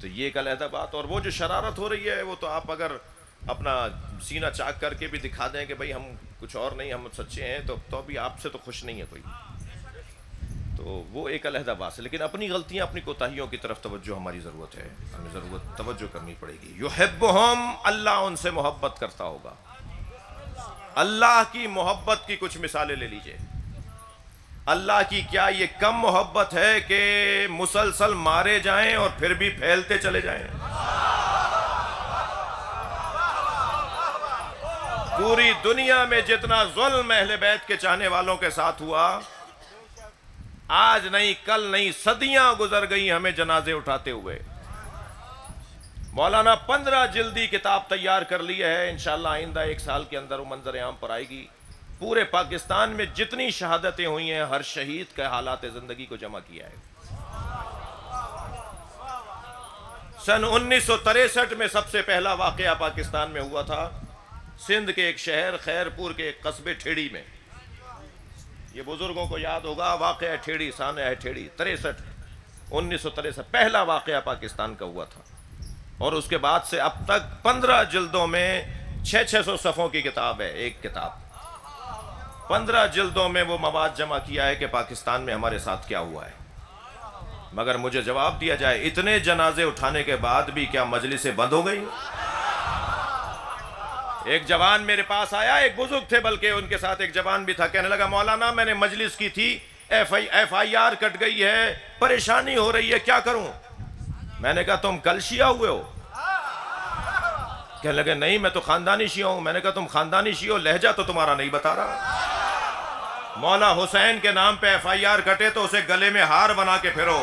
تو یہ ایک علیحدہ بات. اور وہ جو شرارت ہو رہی ہے وہ تو آپ اگر اپنا سینہ چاک کر کے بھی دکھا دیں کہ بھئی ہم کچھ اور نہیں، ہم سچے ہیں، تو بھی آپ سے تو خوش نہیں ہے کوئی. تو وہ ایک علیحدہ بات ہے. لیکن اپنی غلطیاں، اپنی کوتاہیوں کی طرف توجہ ہماری ضرورت ہے، ہمیں توجہ کرنی پڑے گی. یحبہم، اللہ ان سے محبت کرتا ہوگا. اللہ کی محبت کی کچھ مثالیں لے لیجئے. اللہ کی کیا یہ کم محبت ہے کہ مسلسل مارے جائیں اور پھر بھی پھیلتے چلے جائیں؟ پوری دنیا میں جتنا ظلم اہل بیت کے چاہنے والوں کے ساتھ ہوا، آج نہیں کل نہیں صدیاں گزر گئی ہمیں جنازے اٹھاتے ہوئے. مولانا 15 جلدی کتاب تیار کر لی ہے، انشاءاللہ آئندہ 1 سال کے اندر وہ منظر عام پر آئے گی. پورے پاکستان میں جتنی شہادتیں ہوئی ہیں، ہر شہید کے حالات زندگی کو جمع کیا ہے. سن 1963 میں سب سے پہلا واقعہ پاکستان میں ہوا تھا، سندھ کے ایک شہر خیرپور کے ایک قصبے ٹھیڑی میں. یہ بزرگوں کو یاد ہوگا واقعہ ٹھیڑی، سانحہ ہے ٹھیڑی. 1963 پہلا واقعہ پاکستان کا ہوا تھا. اور اس کے بعد سے اب تک 15 جلدوں میں 600 صفحوں کی کتاب ہے. ایک کتاب 15 جلدوں میں وہ مواد جمع کیا ہے کہ پاکستان میں ہمارے ساتھ کیا ہوا ہے. مگر مجھے جواب دیا جائے، اتنے جنازے اٹھانے کے بعد بھی کیا مجلسیں بند ہو گئی؟ ایک جوان میرے پاس آیا، ایک بزرگ تھے بلکہ ان کے ساتھ ایک جوان بھی تھا. کہنے لگا مولانا میں نے مجلس کی تھی، ایف آئی آر کٹ گئی ہے، پریشانی ہو رہی ہے، کیا کروں؟ میں نے کہا تم کل شیعہ ہوئے ہو؟ کہنے لگے نہیں میں تو خاندانی شیعہ ہوں. میں نے کہا تم خاندانی شیعہ ہو، لہجہ تو تمہارا نہیں بتا رہا. مولا حسین کے نام پہ ایف آئی آر کٹے تو اسے گلے میں ہار بنا کے پھرو.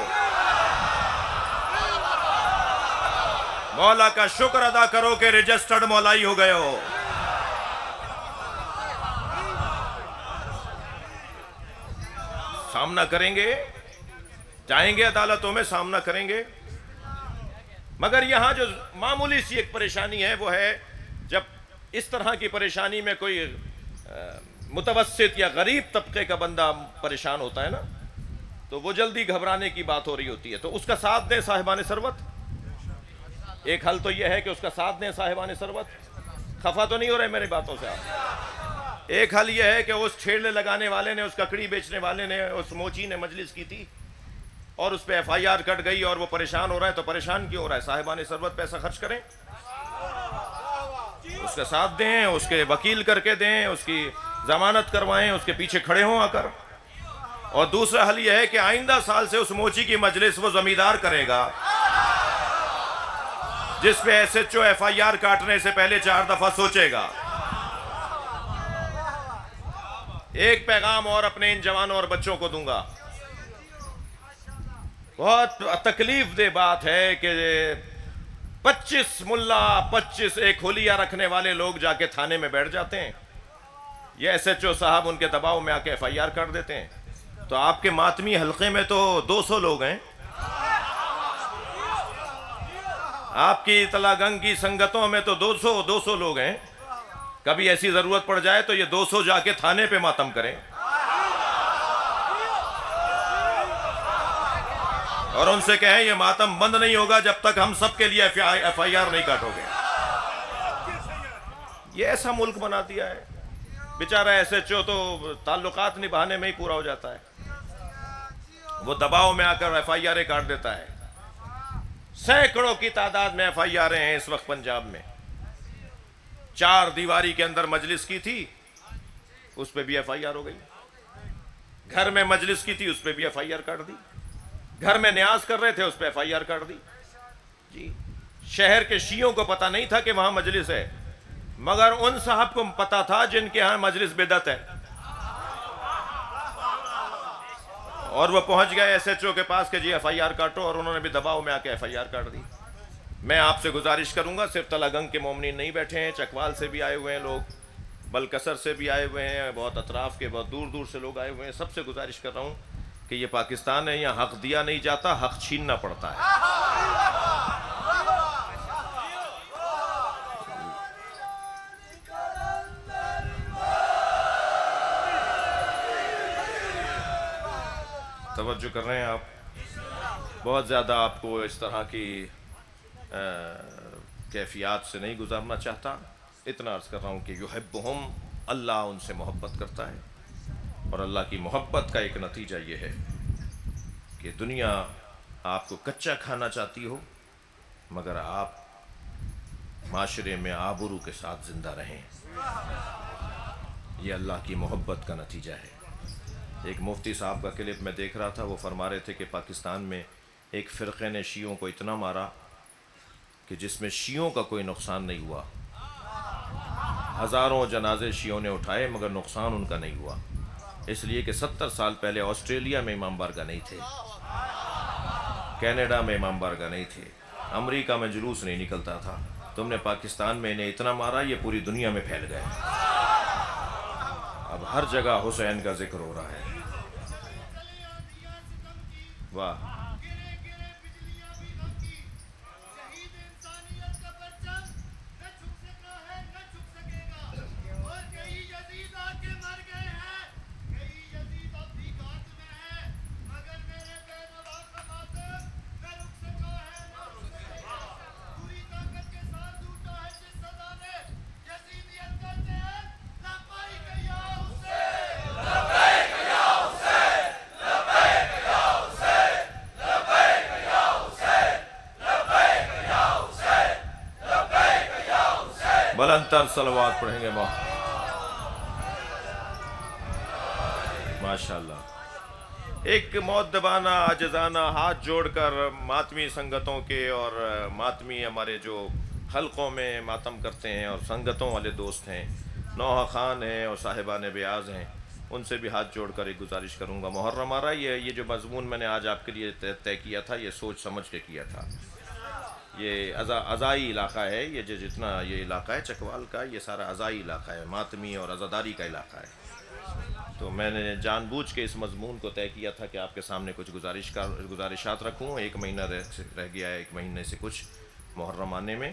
مولا کا شکر ادا کرو کہ رجسٹرڈ مولائی ہو گئے ہو. سامنا کریں گے، جائیں گے عدالتوں میں، سامنا کریں گے. مگر یہاں جو معمولی سی ایک پریشانی ہے وہ ہے جب اس طرح کی پریشانی میں کوئی متوسط یا غریب طبقے کا بندہ پریشان ہوتا ہے نا، تو وہ جلدی گھبرانے کی بات ہو رہی ہوتی ہے. تو اس کا ساتھ دیں صاحبان ثروت. ایک حل تو یہ ہے کہ اس کا ساتھ دیں صاحبان ثروت. خفا تو نہیں ہو رہے میری باتوں سے آپ؟ ایک حل یہ ہے کہ اس ٹھیلے لگانے والے نے، اس ککڑی بیچنے والے نے، اس موچی نے مجلس کی تھی اور اس پہ ایف آئی آر کٹ گئی اور وہ پریشان ہو رہا ہے. تو پریشان کیوں ہو رہا ہے؟ صاحبان ثروت پیسہ خرچ کریں، اس کا ساتھ دیں، اس کے وکیل کر کے دیں، اس کی ضمانت کروائیں، اس کے پیچھے کھڑے ہوں آ کر. اور دوسرا حل یہ ہے کہ آئندہ سال سے اس موچی کی مجلس وہ زمیندار کرے گا جس پہ S H O F I R کاٹنے سے پہلے 4 دفعہ سوچے گا. ایک پیغام اور اپنے ان جوانوں اور بچوں کو دوں گا. بہت تکلیف دہ بات ہے کہ 25 ملا، 25 ایک حلیہ رکھنے والے لوگ جا کے تھانے میں بیٹھ جاتے ہیں. یہ ایس ایچ او صاحب ان کے دباؤ میں آ کے ایف آئی آر کر دیتے ہیں. تو آپ کے ماتمی حلقے میں تو 200 لوگ ہیں، آپ کی اطلاع گنگ کی سنگتوں میں تو 200 لوگ ہیں. کبھی ایسی ضرورت پڑ جائے تو یہ 200 جا کے تھانے پہ ماتم کریں اور ان سے کہیں یہ ماتم بند نہیں ہوگا جب تک ہم سب کے لیے ایف آئی آر نہیں کاٹو گے. یہ ایسا ملک بنا دیا ہے. بیچارہ ایس ایچ او تو تعلقات نبھانے میں ہی پورا ہو جاتا ہے، وہ دباؤ میں آ کر ایف آئی آریں کاٹ دیتا ہے. سینکڑوں کی تعداد میں ایف آئی آریں ہیں اس وقت پنجاب میں. 4 دیواری کے اندر مجلس کی تھی، اس پہ بھی ایف آئی آر ہو گئی. گھر میں مجلس کی تھی، اس پہ بھی ایف آئی آر کاٹ دی. گھر میں نیاز کر رہے تھے، اس پہ ایف آئی آر کاٹ دی. جی، شہر کے شیعوں کو پتہ نہیں تھا کہ وہاں مجلس ہے، مگر ان صاحب کو پتا تھا جن کے ہاں مجلس بدعت ہے، اور وہ پہنچ گئے ایس ایچ او کے پاس کہ جی ایف آئی آر کاٹو، اور انہوں نے بھی دباؤ میں آ کے ایف آئی آر کاٹ دی. میں آپ سے گزارش کروں گا، صرف تلہ گنگ کے مومنین نہیں بیٹھے ہیں، چکوال سے بھی آئے ہوئے ہیں لوگ، بلکسر سے بھی آئے ہوئے ہیں، بہت اطراف کے بہت دور دور سے لوگ آئے ہوئے ہیں. سب سے گزارش کر رہا ہوں کہ یہ پاکستان ہے، یہاں حق دیا نہیں جاتا، حق چھیننا پڑتا ہے. توجہ کر رہے ہیں آپ؟ بہت زیادہ آپ کو اس طرح کی کیفیات سے نہیں گزارنا چاہتا. اتنا عرض کر رہا ہوں کہ یحبہم، اللہ ان سے محبت کرتا ہے، اور اللہ کی محبت کا ایک نتیجہ یہ ہے کہ دنیا آپ کو کچا کھانا چاہتی ہو مگر آپ معاشرے میں آبرو کے ساتھ زندہ رہیں. یہ اللہ کی محبت کا نتیجہ ہے. ایک مفتی صاحب کا کلپ میں دیکھ رہا تھا، وہ فرما رہے تھے کہ پاکستان میں ایک فرقے نے شیعوں کو اتنا مارا کہ جس میں شیعوں کا کوئی نقصان نہیں ہوا. ہزاروں جنازے شیعوں نے اٹھائے مگر نقصان ان کا نہیں ہوا، اس لیے کہ 70 سال پہلے آسٹریلیا میں امام بارگاہ نہیں تھے، کینیڈا میں امام بارگاہ نہیں تھے، امریکہ میں جلوس نہیں نکلتا تھا. تم نے پاکستان میں انہیں اتنا مارا، یہ پوری دنیا میں پھیل گئے. اب ہر جگہ حسین کا ذکر ہو رہا ہے. واہ. بلند تر صلوات پڑھیں گے ماشاءاللہ. ایک مؤدبانہ عاجزانہ ہاتھ جوڑ کر ماتمی سنگتوں کے اور ماتمی ہمارے جو حلقوں میں ماتم کرتے ہیں اور سنگتوں والے دوست ہیں، نوحہ خان ہیں اور صاحبان بیاض ہیں، ان سے بھی ہاتھ جوڑ کر ایک گزارش کروں گا. محرم آ رہا ہے، یہ جو مضمون میں نے آج آپ کے لیے طے کیا تھا یہ سوچ سمجھ کے کیا تھا. یہ ازائی علاقہ ہے، یہ جتنا یہ علاقہ ہے چکوال کا، یہ سارا ازائی علاقہ ہے، ماتمی اور عزاداری کا علاقہ ہے. تو میں نے جان بوجھ کے اس مضمون کو طے کیا تھا کہ آپ کے سامنے کچھ گزارشات رکھوں. 1 مہینہ رہ گیا ہے، 1 مہینے سے کچھ محرم آنے میں.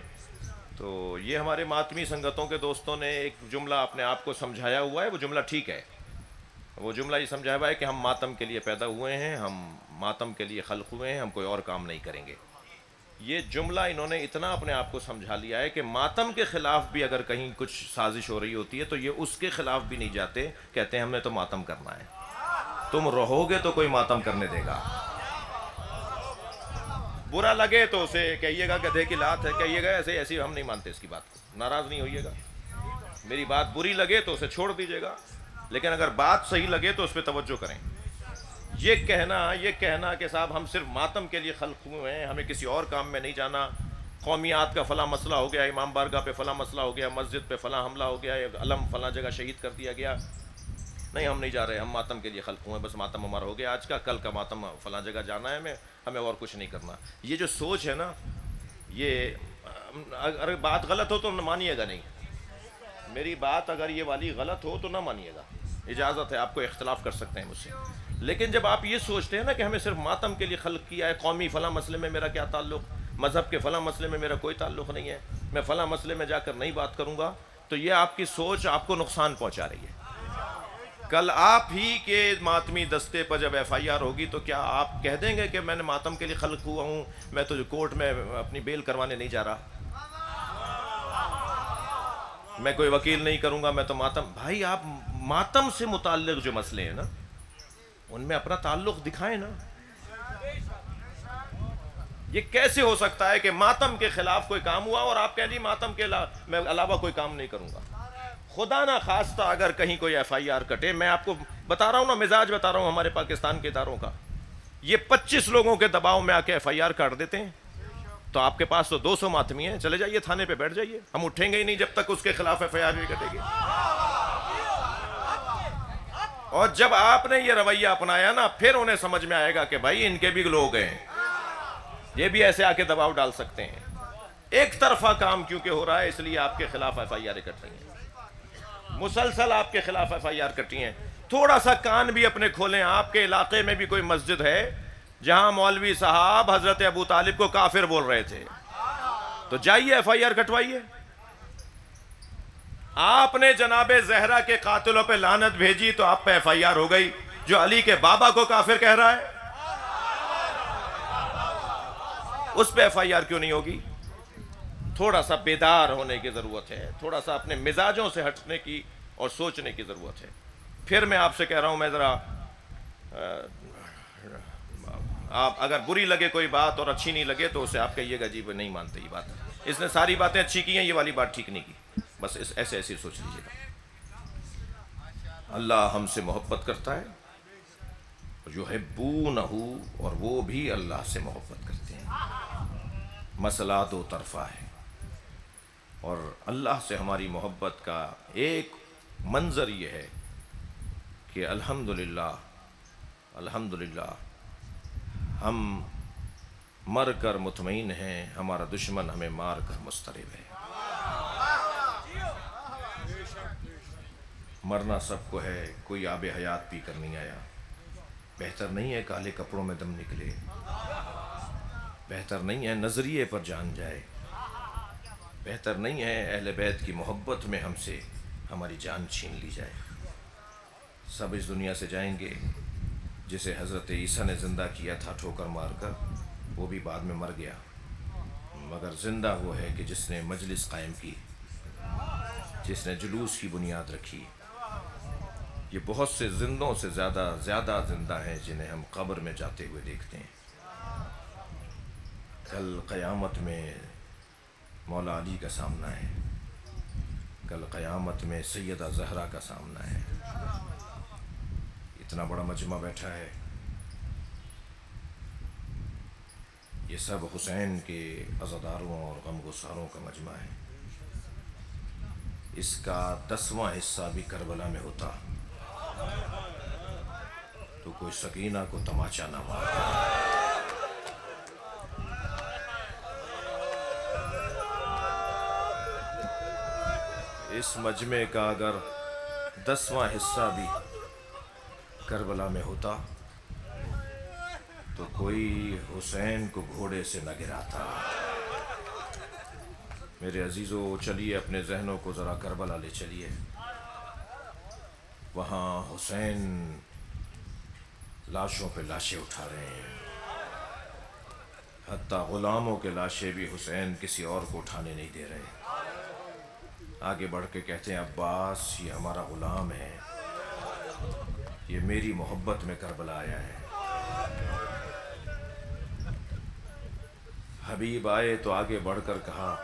تو یہ ہمارے ماتمی سنگتوں کے دوستوں نے ایک جملہ اپنے آپ کو سمجھایا ہوا ہے، وہ جملہ ٹھیک ہے. وہ جملہ یہ سمجھایا ہوا ہے کہ ہم ماتم کے لیے پیدا ہوئے ہیں، ہم ماتم کے لیے خلق ہوئے ہیں، ہم کوئی اور کام نہیں کریں گے. یہ جملہ انہوں نے اتنا اپنے آپ کو سمجھا لیا ہے کہ ماتم کے خلاف بھی اگر کہیں کچھ سازش ہو رہی ہوتی ہے تو یہ اس کے خلاف بھی نہیں جاتے، کہتے ہیں ہم نے تو ماتم کرنا ہے. تم رہو گے تو کوئی ماتم کرنے دے گا. برا لگے تو اسے کہیے گا گدھے کی لات ہے، کہیے گا ایسے ایسی، ہم نہیں مانتے اس کی بات کو، ناراض نہیں ہوئیے گا. میری بات بری لگے تو اسے چھوڑ دیجیے گا، لیکن اگر بات صحیح لگے تو اس پہ توجہ کریں. یہ کہنا کہ صاحب ہم صرف ماتم کے لیے خلق ہوئے ہیں، ہمیں کسی اور کام میں نہیں جانا، قومیات کا فلاں مسئلہ ہو گیا، امام بارگاہ پہ فلاں مسئلہ ہو گیا، مسجد پہ فلاں حملہ ہو گیا، علم فلاں جگہ شہید کر دیا گیا، نہیں ہم نہیں جا رہے، ہم ماتم کے لیے خلق ہوئے ہیں، بس ماتم ہمارا ہو گیا آج کا، کل کا ماتم فلاں جگہ جانا ہے ہمیں اور کچھ نہیں کرنا. یہ جو سوچ ہے نا، یہ اگر بات غلط ہو تو مانیے گا نہیں، میری بات اگر یہ والی غلط ہو تو نہ مانیے گا، اجازت ہے، آپ کو اختلاف کر سکتے ہیں مجھ سے. لیکن جب آپ یہ سوچتے ہیں نا کہ ہمیں صرف ماتم کے لیے خلق کیا ہے، قومی فلاں مسئلے میں میرا کیا تعلق، مذہب کے فلاں مسئلے میں میرا کوئی تعلق نہیں ہے، میں فلاں مسئلے میں جا کر نہیں بات کروں گا، تو یہ آپ کی سوچ آپ کو نقصان پہنچا رہی ہے. کل آپ ہی کے ماتمی دستے پر جب FIR ہوگی تو کیا آپ کہہ دیں گے کہ میں نے ماتم کے لیے خلق ہوا ہوں، میں تو کورٹ میں اپنی بیل کروانے نہیں جا رہا، میں کوئی وکیل نہیں کروں گا، میں تو ماتم. بھائی آپ ماتم سے متعلق جو مسئلے ہیں نا ان میں اپنا تعلق دکھائیں نا. یہ کیسے ہو سکتا ہے کہ ماتم کے خلاف کوئی کام ہوا اور آپ کہہ لیں ماتم کے میں علاوہ کوئی کام نہیں کروں گا. خدا نہ خواستہ اگر کہیں کوئی FIR کٹے، میں آپ کو بتا رہا ہوں نا، مزاج بتا رہا ہوں ہمارے پاکستان کے اداروں کا، یہ 25 لوگوں کے دباؤ میں آ کے FIR کاٹ دیتے ہیں. تو آپ کے پاس تو 200 ماتمی ہیں، چلے جائیے تھانے پہ بیٹھ جائیے، ہم اٹھیں گے ہی نہیں جب تک اس کے خلاف FIR نہیں کٹے گی. اور جب آپ نے یہ رویہ اپنایا نا، پھر انہیں سمجھ میں آئے گا کہ بھائی ان کے بھی لوگ ہیں، یہ بھی ایسے آ کے دباؤ ڈال سکتے ہیں. ایک طرفہ کام کیونکہ ہو رہا ہے اس لیے آپ کے خلاف FIR کٹ رہی ہیں، مسلسل آپ کے خلاف FIR کٹی ہیں. تھوڑا سا کان بھی اپنے کھولیں، آپ کے علاقے میں بھی کوئی مسجد ہے جہاں مولوی صاحب حضرت ابو طالب کو کافر بول رہے تھے، تو جائیے FIR کٹوائیے. آپ نے جناب زہرا کے قاتلوں پہ لعنت بھیجی تو آپ پہ FIR ہو گئی. جو علی کے بابا کو کافر کہہ رہا ہے اس پہ FIR کیوں نہیں ہوگی؟ تھوڑا سا بیدار ہونے کی ضرورت ہے، تھوڑا سا اپنے مزاجوں سے ہٹنے کی اور سوچنے کی ضرورت ہے۔ پھر میں آپ سے کہہ رہا ہوں، میں ذرا آپ اگر بری لگے کوئی بات اور اچھی نہیں لگے تو اسے آپ کہیے گا جی وہ نہیں مانتے یہ بات، اس نے ساری باتیں اچھی کی ہیں، یہ والی بات ٹھیک نہیں کی، بس ایسے ایسے سوچ لیجیے گا۔ اللہ ہم سے محبت کرتا ہے، یحبونہ، اور وہ بھی اللہ سے محبت کرتے ہیں۔ مسئلہ دو طرفہ ہے، اور اللہ سے ہماری محبت کا ایک منظر یہ ہے کہ الحمدللہ الحمدللہ ہم مر کر مطمئن ہیں، ہمارا دشمن ہمیں مار کر مضطرب ہے۔ مرنا سب کو ہے، کوئی آب حیات پی کر نہیں آیا۔ بہتر نہیں ہے کالے کپڑوں میں دم نکلے، بہتر نہیں ہے نظریے پر جان جائے، بہتر نہیں ہے اہل بیت کی محبت میں ہم سے ہماری جان چھین لی جائے۔ سب اس دنیا سے جائیں گے، جسے حضرت عیسیٰ نے زندہ کیا تھا ٹھوکر مار کر، وہ بھی بعد میں مر گیا، مگر زندہ وہ ہے کہ جس نے مجلس قائم کی، جس نے جلوس کی بنیاد رکھی۔ یہ بہت سے زندوں سے زیادہ زندہ ہیں جنہیں ہم قبر میں جاتے ہوئے دیکھتے ہیں۔ کل قیامت میں مولا علی کا سامنا ہے، کل قیامت میں سیدہ زہرا کا سامنا ہے۔ اتنا بڑا مجمع بیٹھا ہے، یہ سب حسین کے عزاداروں اور غمگساروں کا مجمع ہے۔ اس کا 10واں حصہ بھی کربلا میں ہوتا تو کوئی سکینہ کو تماچا نہ مارتا۔ اس مجمع کا اگر 10واں حصہ بھی کربلا میں ہوتا تو کوئی حسین کو گھوڑے سے نہ گراتا۔ میرے عزیزو، چلیے اپنے ذہنوں کو ذرا کربلا لے چلیے۔ وہاں حسین لاشوں پہ لاشیں اٹھا رہے ہیں، حتیٰ غلاموں کے لاشیں بھی حسین کسی اور کو اٹھانے نہیں دے رہے۔ آگے بڑھ کے کہتے ہیں عباس یہ ہمارا غلام ہے، یہ میری محبت میں کربلا آیا ہے۔ حبیب آئے تو آگے بڑھ کر کہا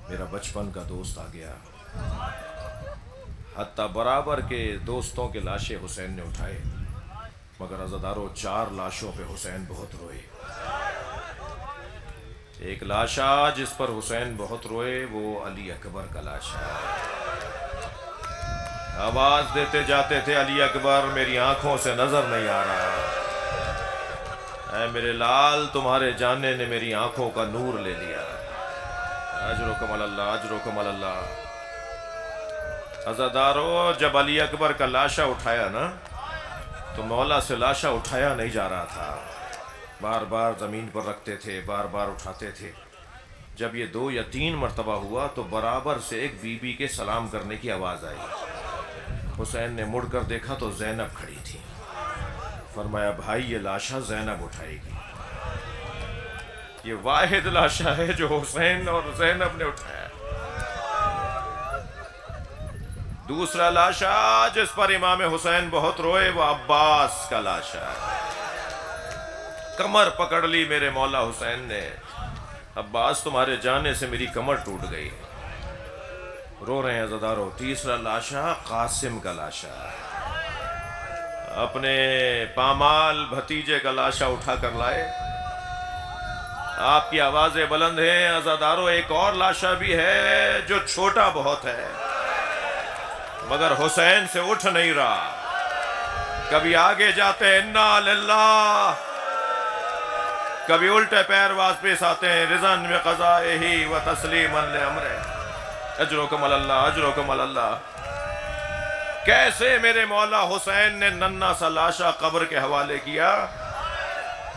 میرا بچپن کا دوست آ گیا۔ حتیٰ برابر کے دوستوں کے لاشیں حسین نے اٹھائے، مگر عزادارو 4 لاشوں پہ حسین بہت روئے۔ ایک لاشا جس پر حسین بہت روئے وہ علی اکبر کا لاشا ہے۔ آواز دیتے جاتے تھے علی اکبر میری آنکھوں سے نظر نہیں آ رہا، اے میرے لال تمہارے جانے نے میری آنکھوں کا نور لے لیا۔ اجرکم اللہ، اجرکم اللہ۔ عزادارو جب علی اکبر کا لاشا اٹھایا نا تو مولا سے لاشا اٹھایا نہیں جا رہا تھا، بار بار زمین پر رکھتے تھے، بار بار اٹھاتے تھے۔ جب یہ 2 یا 3 مرتبہ ہوا تو برابر سے ایک بی بی کے سلام کرنے کی آواز آئی۔ حسین نے مڑ کر دیکھا تو زینب کھڑی تھی۔ فرمایا بھائی یہ لاشا زینب اٹھائے گی، یہ واحد لاشا ہے جو حسین اور زینب نے اٹھایا۔ دوسرا لاشا جس پر امام حسین بہت روئے وہ عباس کا لاشا ہے۔ کمر پکڑ لی میرے مولا حسین نے، عباس تمہارے جانے سے میری کمر ٹوٹ گئی، رو رہے ہیں عزادارو۔ تیسرا لاشا قاسم کا لاشا، اپنے پامال بھتیجے کا لاشا اٹھا کر لائے۔ آپ کی آوازیں بلند ہیں عزادارو۔ ایک اور لاشا بھی ہے جو چھوٹا بہت ہے مگر حسین سے اٹھ نہیں رہا۔ کبھی آگے جاتے ہیں انا للہ، کبھی الٹے پیر واپس آتے ہیں رضاً بقضائہ و تسلیما لامرہ۔ اجرکم اللہ، اجرکم اللہ۔ کیسے میرے مولا حسین نے ننھا سا لاشا قبر کے حوالے کیا،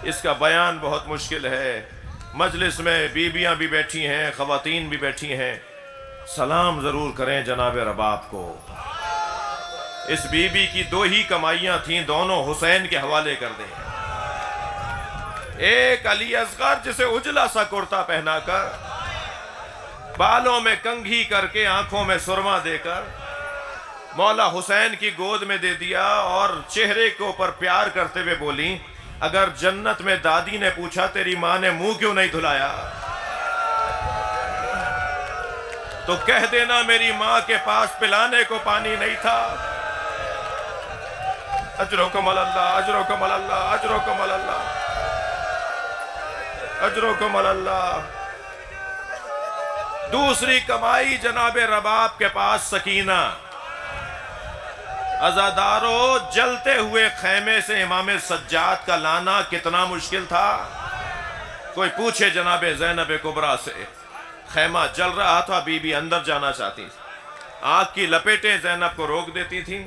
اس کا بیان بہت مشکل ہے۔ مجلس میں بیویاں بھی بیٹھی ہیں، خواتین بھی بیٹھی ہیں، سلام ضرور کریں جناب رباب کو۔ اس بی بی کی 2 ہی کمائیاں تھیں، دونوں حسین کے حوالے کر دیں۔ ایک علی اصغر جسے اجلا سا کرتا پہنا کر بالوں میں کنگھی کر کے آنکھوں میں سرما دے کر مولا حسین کی گود میں دے دیا اور چہرے کے اوپر پیار کرتے ہوئے بولی اگر جنت میں دادی نے پوچھا تیری ماں نے منہ کیوں نہیں دھلایا تو کہہ دینا میری ماں کے پاس پلانے کو پانی نہیں تھا۔ اجرکم اللہ، اجرکم اللہ، اجرکم اللہ، اجرکم اللہ۔ دوسری کمائی جناب رباب کے پاس سکینہ۔ عزادارو، جلتے ہوئے خیمے سے امام سجاد کا لانا کتنا مشکل تھا۔ کوئی پوچھے جناب زینب کبریٰ سے، خیمہ جل رہا تھا، بی بی اندر جانا چاہتی تھی، آگ کی لپیٹیں زینب کو روک دیتی تھیں،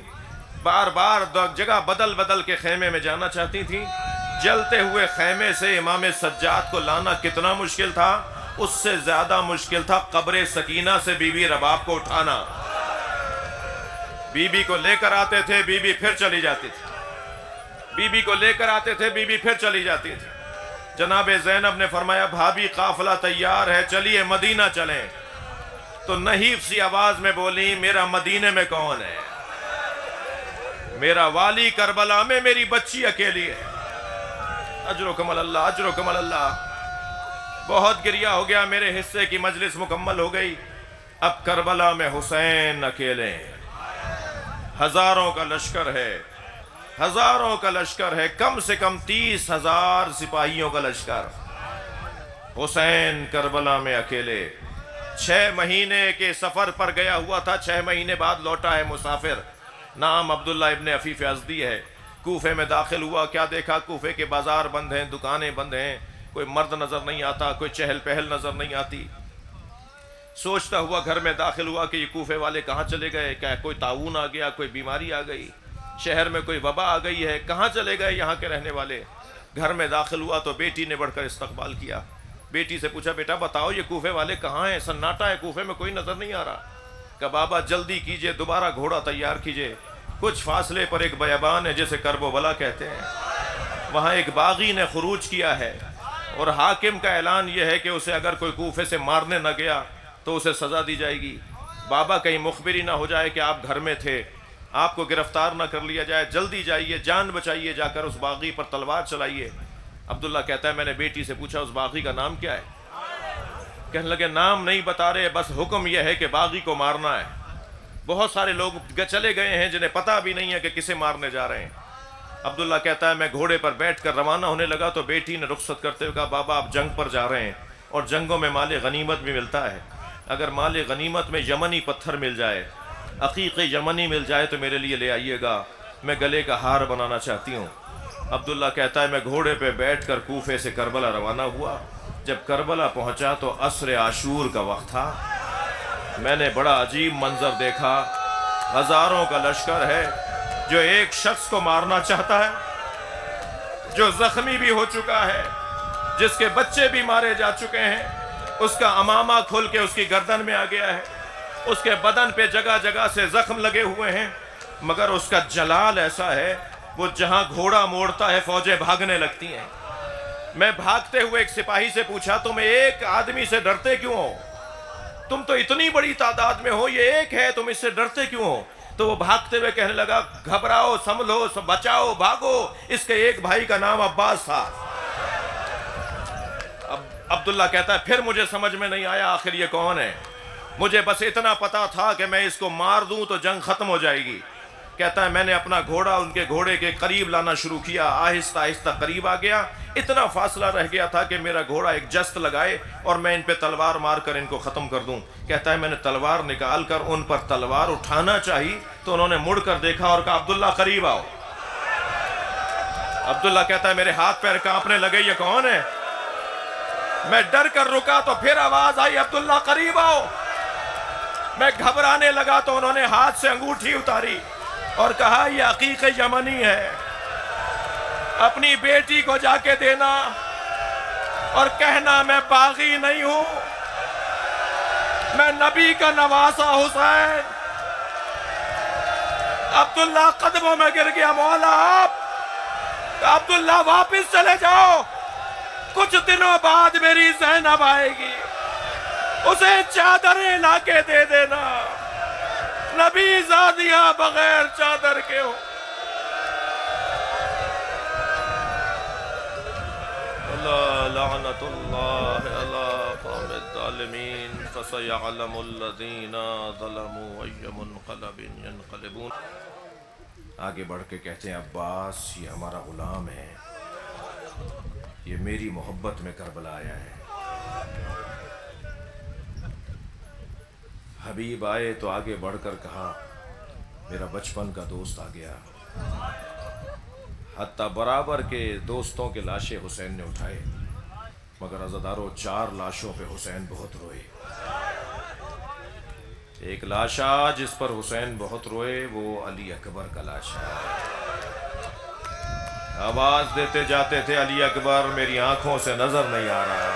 بار بار جگہ بدل بدل کے خیمے میں جانا چاہتی تھیں۔ جلتے ہوئے خیمے سے امام سجاد کو لانا کتنا مشکل تھا، اس سے زیادہ مشکل تھا قبر سکینہ سے بی بی رباب کو اٹھانا۔ بی بی کو لے کر آتے تھے، بی بی پھر چلی جاتی تھی، بی بی کو لے کر آتے تھے، بی بی پھر چلی جاتی تھی۔ جناب زینب نے فرمایا بھابی قافلہ تیار ہے، چلیے مدینہ چلیں۔ تو نحیف سی آواز میں بولی میرا مدینے میں کون ہے، میرا والی کربلا میں میری بچی اکیلی ہے۔ اجرکم اللہ، اجرکم اللہ۔ بہت گریہ ہو گیا، میرے حصے کی مجلس مکمل ہو گئی۔ اب کربلا میں حسین اکیلے ہیں، ہزاروں کا لشکر ہے، ہزاروں کا لشکر ہے، کم سے کم 30,000 سپاہیوں کا لشکر۔ حسین کربلا میں اکیلے، 6 مہینے کے سفر پر گیا ہوا تھا، 6 مہینے بعد لوٹا ہے مسافر، نام عبداللہ ابن عفیف ازدی ہے۔ کوفے میں داخل ہوا، کیا دیکھا کوفے کے بازار بند ہیں، دکانیں بند ہیں، کوئی مرد نظر نہیں آتا، کوئی چہل پہل نظر نہیں آتی۔ سوچتا ہوا گھر میں داخل ہوا کہ یہ کوفے والے کہاں چلے گئے، کیا کوئی طاعون آ گیا، کوئی بیماری آ گئی، شہر میں کوئی وبا آ گئی ہے، کہاں چلے گئے یہاں کے رہنے والے۔ گھر میں داخل ہوا تو بیٹی نے بڑھ کر استقبال کیا، بیٹی سے پوچھا بیٹا بتاؤ یہ کوفے والے کہاں ہیں، سناٹا ہے، کوفے میں کوئی نظر نہیں آ رہا۔ کہ بابا جلدی کیجئے، دوبارہ گھوڑا تیار کیجئے، کچھ فاصلے پر ایک بیابان ہے جسے کرب و بلا کہتے ہیں، وہاں ایک باغی نے خروج کیا ہے اور حاکم کا اعلان یہ ہے کہ اسے اگر کوئی کوفے سے مارنے نہ گیا تو اسے سزا دی جائے گی۔ بابا کہیں مخبری نہ ہو جائے کہ آپ گھر میں تھے، آپ کو گرفتار نہ کر لیا جائے، جلدی جائیے، جان بچائیے، جا کر اس باغی پر تلوار چلائیے۔ عبداللہ کہتا ہے میں نے بیٹی سے پوچھا اس باغی کا نام کیا ہے، کہنے لگے نام نہیں بتا رہے، بس حکم یہ ہے کہ باغی کو مارنا ہے۔ بہت سارے لوگ چلے گئے ہیں جنہیں پتہ بھی نہیں ہے کہ کسے مارنے جا رہے ہیں۔ عبداللہ کہتا ہے میں گھوڑے پر بیٹھ کر روانہ ہونے لگا تو بیٹی نے رخصت کرتے ہوئے کہا بابا آپ جنگ پر جا رہے ہیں اور جنگوں میں مال غنیمت بھی ملتا ہے، اگر مال غنیمت میں یمنی پتھر مل جائے، عقیق یمنی مل جائے تو میرے لیے لے آئیے گا، میں گلے کا ہار بنانا چاہتی ہوں۔ عبداللہ کہتا ہے میں گھوڑے پہ بیٹھ کر کوفے سے کربلا روانہ ہوا، جب کربلا پہنچا تو عصر عاشور کا وقت تھا۔ میں نے بڑا عجیب منظر دیکھا، ہزاروں کا لشکر ہے جو ایک شخص کو مارنا چاہتا ہے، جو زخمی بھی ہو چکا ہے، جس کے بچے بھی مارے جا چکے ہیں، اس کا امامہ کھل کے اس کی گردن میں آ گیا ہے، اس کے بدن پہ جگہ جگہ سے زخم لگے ہوئے ہیں، مگر اس کا جلال ایسا ہے وہ جہاں گھوڑا موڑتا ہے فوجیں بھاگنے لگتی ہیں۔ میں بھاگتے ہوئے ایک سپاہی سے پوچھا تم ایک آدمی سے ڈرتے کیوں ہو، تم تو اتنی بڑی تعداد میں ہو، یہ ایک ہے، تم اس سے ڈرتے کیوں ہو؟ تو وہ بھاگتے ہوئے کہنے لگا گھبراؤ، سنبھلو، بچاؤ، بھاگو، اس کے ایک بھائی کا نام عباس تھا۔ عبداللہ کہتا ہے پھر مجھے سمجھ میں نہیں آیا آخر یہ کون ہے، مجھے بس اتنا پتا تھا کہ میں اس کو مار دوں تو جنگ ختم ہو جائے گی۔ کہتا ہے میں نے اپنا گھوڑا ان کے گھوڑے کے قریب لانا شروع کیا، آہستہ آہستہ قریب آ گیا، اتنا فاصلہ رہ گیا تھا کہ میرا گھوڑا ایک جست لگائے اور میں ان پہ تلوار مار کر ان کو ختم کر دوں۔ کہتا ہے میں نے تلوار نکال کر ان پر تلوار اٹھانا چاہی تو انہوں نے مڑ کر دیکھا اور کہا عبداللہ قریب آؤ۔ عبداللہ کہتا ہے میرے ہاتھ پیر کانپنے لگے، یہ کون ہے؟ میں ڈر کر رکا تو پھر آواز آئی عبداللہ قریب آؤ۔ میں گھبرانے لگا تو انہوں نے ہاتھ سے انگوٹھی اتاری اور کہا یہ عقیق یمنی ہے، اپنی بیٹی کو جا کے دینا اور کہنا میں باغی نہیں ہوں، میں نبی کا نواسا حسین۔ عبداللہ قدموں میں گر گیا، مولا آپ عبداللہ واپس چلے جاؤ، کچھ دنوں بعد میری زینب آئے گی۔ اسے چادریں لا کے دے دینا، نبی زادیاں بغیر چادر کے ہو۔ لعنت اللہ علی قوم الظالمین فسیعلم الذین ظلموا ای منقلب ینقلبون۔ آگے بڑھ کے کہتے ہیں عباس یہ ہمارا غلام ہے، یہ میری محبت میں کربلا آیا ہے۔ حبیب آئے تو آگے بڑھ کر کہا میرا بچپن کا دوست آ گیا۔ حتیٰ برابر کے دوستوں کے لاشیں حسین نے اٹھائے، مگر عزادارو 4 لاشوں پہ حسین بہت روئے۔ ایک لاشا جس پر حسین بہت روئے وہ علی اکبر کا لاشا۔ آواز دیتے جاتے تھے علی اکبر میری آنکھوں سے نظر نہیں آ رہا،